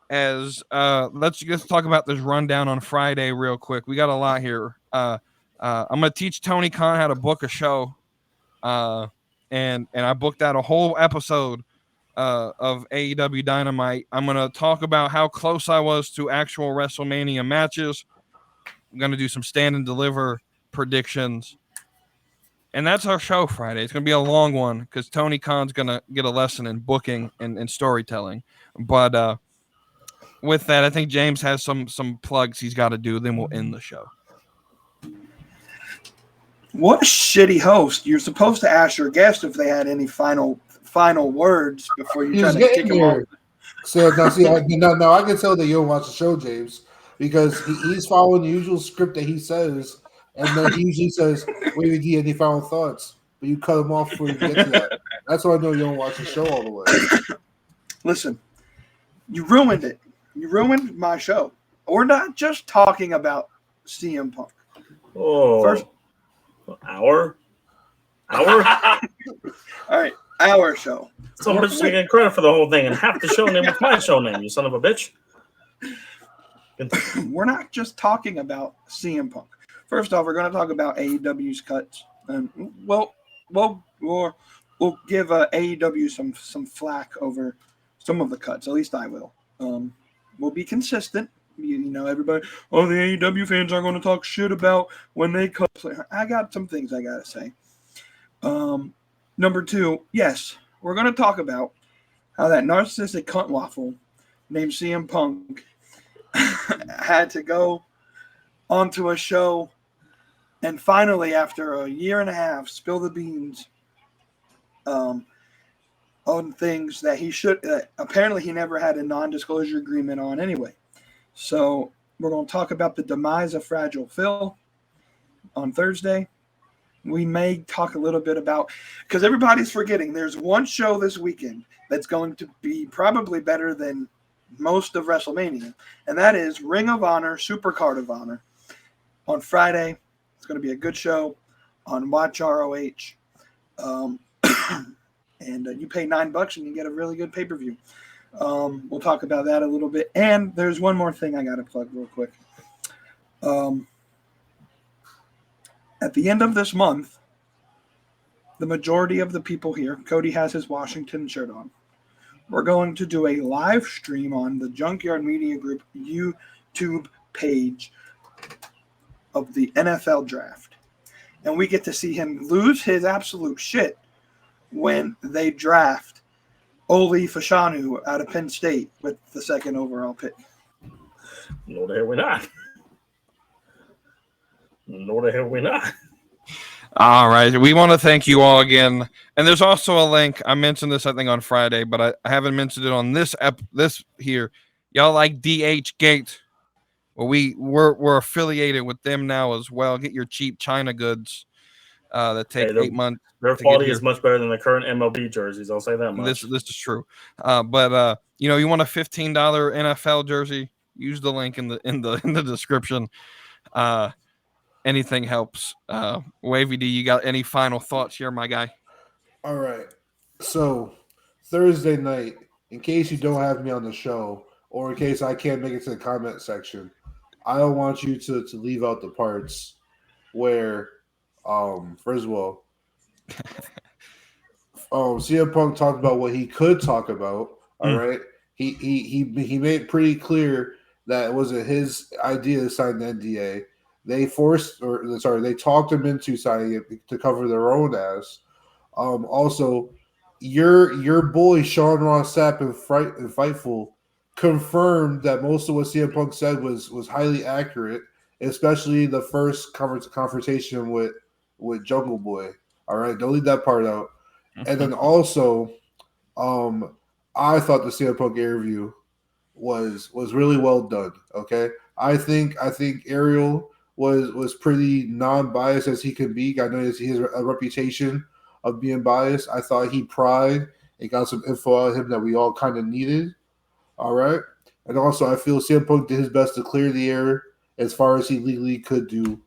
As let's just talk about this rundown on Friday real quick. We got a lot here. I'm gonna teach Tony Khan how to book a show, and I booked out a whole episode of AEW Dynamite. I'm gonna talk about how close I was to actual WrestleMania matches. I'm gonna do some stand and deliver predictions, and that's our show Friday. It's gonna be a long one because Tony Khan's gonna get a lesson in booking and storytelling. But with that, I think James has some plugs he's got to do. Then we'll end the show. What a shitty host! You're supposed to ask your guest if they had any final words before you try to kick them off. So now, now I can tell that you don't watch the show, James, because he's following the usual script that he says, and then he usually says, "Wait, do you have any final thoughts?" But you cut him off before you get to that. That's why I know you don't watch the show all the way. Listen, you ruined it. You ruined my show. We're not just talking about CM Punk. Oh, first hour. All right, our show. So we're just getting credit for the whole thing, and half the show name was my show name. You son of a bitch. We're not just talking about CM Punk. First off, we're going to talk about AEW's cuts, and we'll give AEW some flack over some of the cuts. At least I will. We'll be consistent. You know, everybody, the AEW fans are going to talk shit about when they cut. I got some things I got to say. Number two, yes, we're going to talk about how that narcissistic cunt waffle named CM Punk had to go onto a show and finally, after a year and a half, spill the beans on things that he should apparently he never had a non-disclosure agreement on anyway. So we're going to talk about the demise of Fragile Phil on Thursday. We may talk a little bit about, because everybody's forgetting, there's one show this weekend that's going to be probably better than most of WrestleMania, and that is Ring of Honor, Supercard of Honor on Friday. It's going to be a good show on Watch ROH. And you pay $9 and you get a really good pay-per-view. We'll talk about that a little bit. And there's one more thing I got to plug real quick. At the end of this month, the majority of the people here, Cody has his Washington shirt on. We're going to do a live stream on the Junkyard Media Group YouTube page of the NFL draft. And we get to see him lose his absolute shit when they draft Oli Fashanu out of Penn State with the second overall pick. No, the hell we're not. No, the hell we're not. All right. We want to thank you all again. And there's also a link. I mentioned this, I think, on Friday, but I haven't mentioned it on this here. Y'all like DH Gate. Well, we're affiliated with them now as well. Get your cheap China goods that take 8 months. Their quality is much better than the current MLB jerseys. I'll say that much. This is true. But you know, you want a $15 NFL jersey? Use the link in the description. Anything helps. Wavy, do you got any final thoughts here, my guy? All right. So Thursday night, in case you don't have me on the show, or in case I can't make it to the comment section, I don't want you to leave out the parts where, first of all, CM Punk talked about what he could talk about. All right, he made it pretty clear that it wasn't his idea to sign the NDA. They talked him into signing it to cover their own ass. Also, your boy Sean Ross Sapp and Fightful confirmed that most of what CM Punk said was highly accurate, especially the first confrontation with Jungle Boy. All right, don't leave that part out. And then also, I thought the CM Punk interview was really well done. Okay, I think Ariel was pretty non-biased as he can be. I know he has a reputation of being biased. I thought he pried and got some info out of him that we all kind of needed. All right. And also, I feel CM Punk did his best to clear the air as far as he legally could do.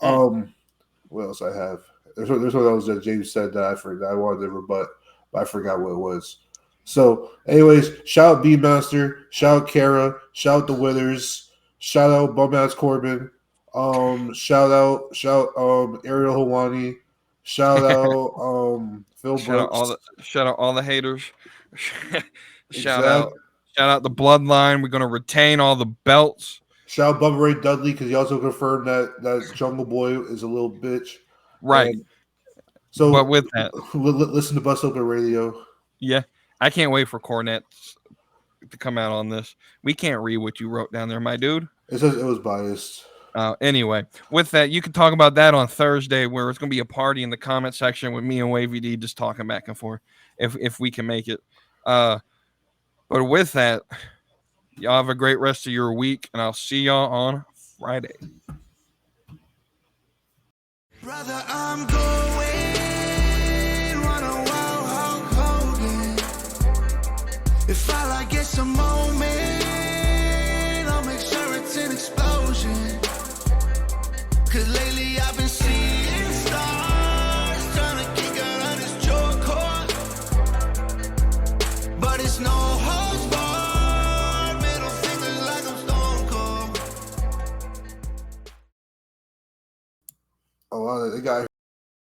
What else I have? There's one else that James said that I forgot. I wanted to rebut, but I forgot what it was. So, anyways, shout out B-Master, shout out Kara, shout out the Withers, shout out Bum-Ass Corbin, shout out Ariel Hawani, shout out Phil Brooks. Shout out all the haters. Shout out the Bloodline. We're gonna retain all the belts. Shout out Bubba Ray Dudley because he also confirmed that Jungle Boy is a little bitch. Right. So, but with that, listen to Bust Open Radio. Yeah, I can't wait for Cornette to come out on this. We can't read what you wrote down there, my dude. It says it was biased. Anyway, with that, you can talk about that on Thursday, where it's going to be a party in the comment section with me and Wavy D just talking back and forth, if we can make it. But with that, y'all have a great rest of your week, and I'll see y'all on Friday. Brother, I'm going run a wild Hulk Hogan. If all I get's a moment, I'll make sure it's an explosion. 'Cause lately I've been seeing stars, trying to kick out on this jaw cord. But it's no holds barred, middle fingers like I'm Stone Cold. Oh, wow, they got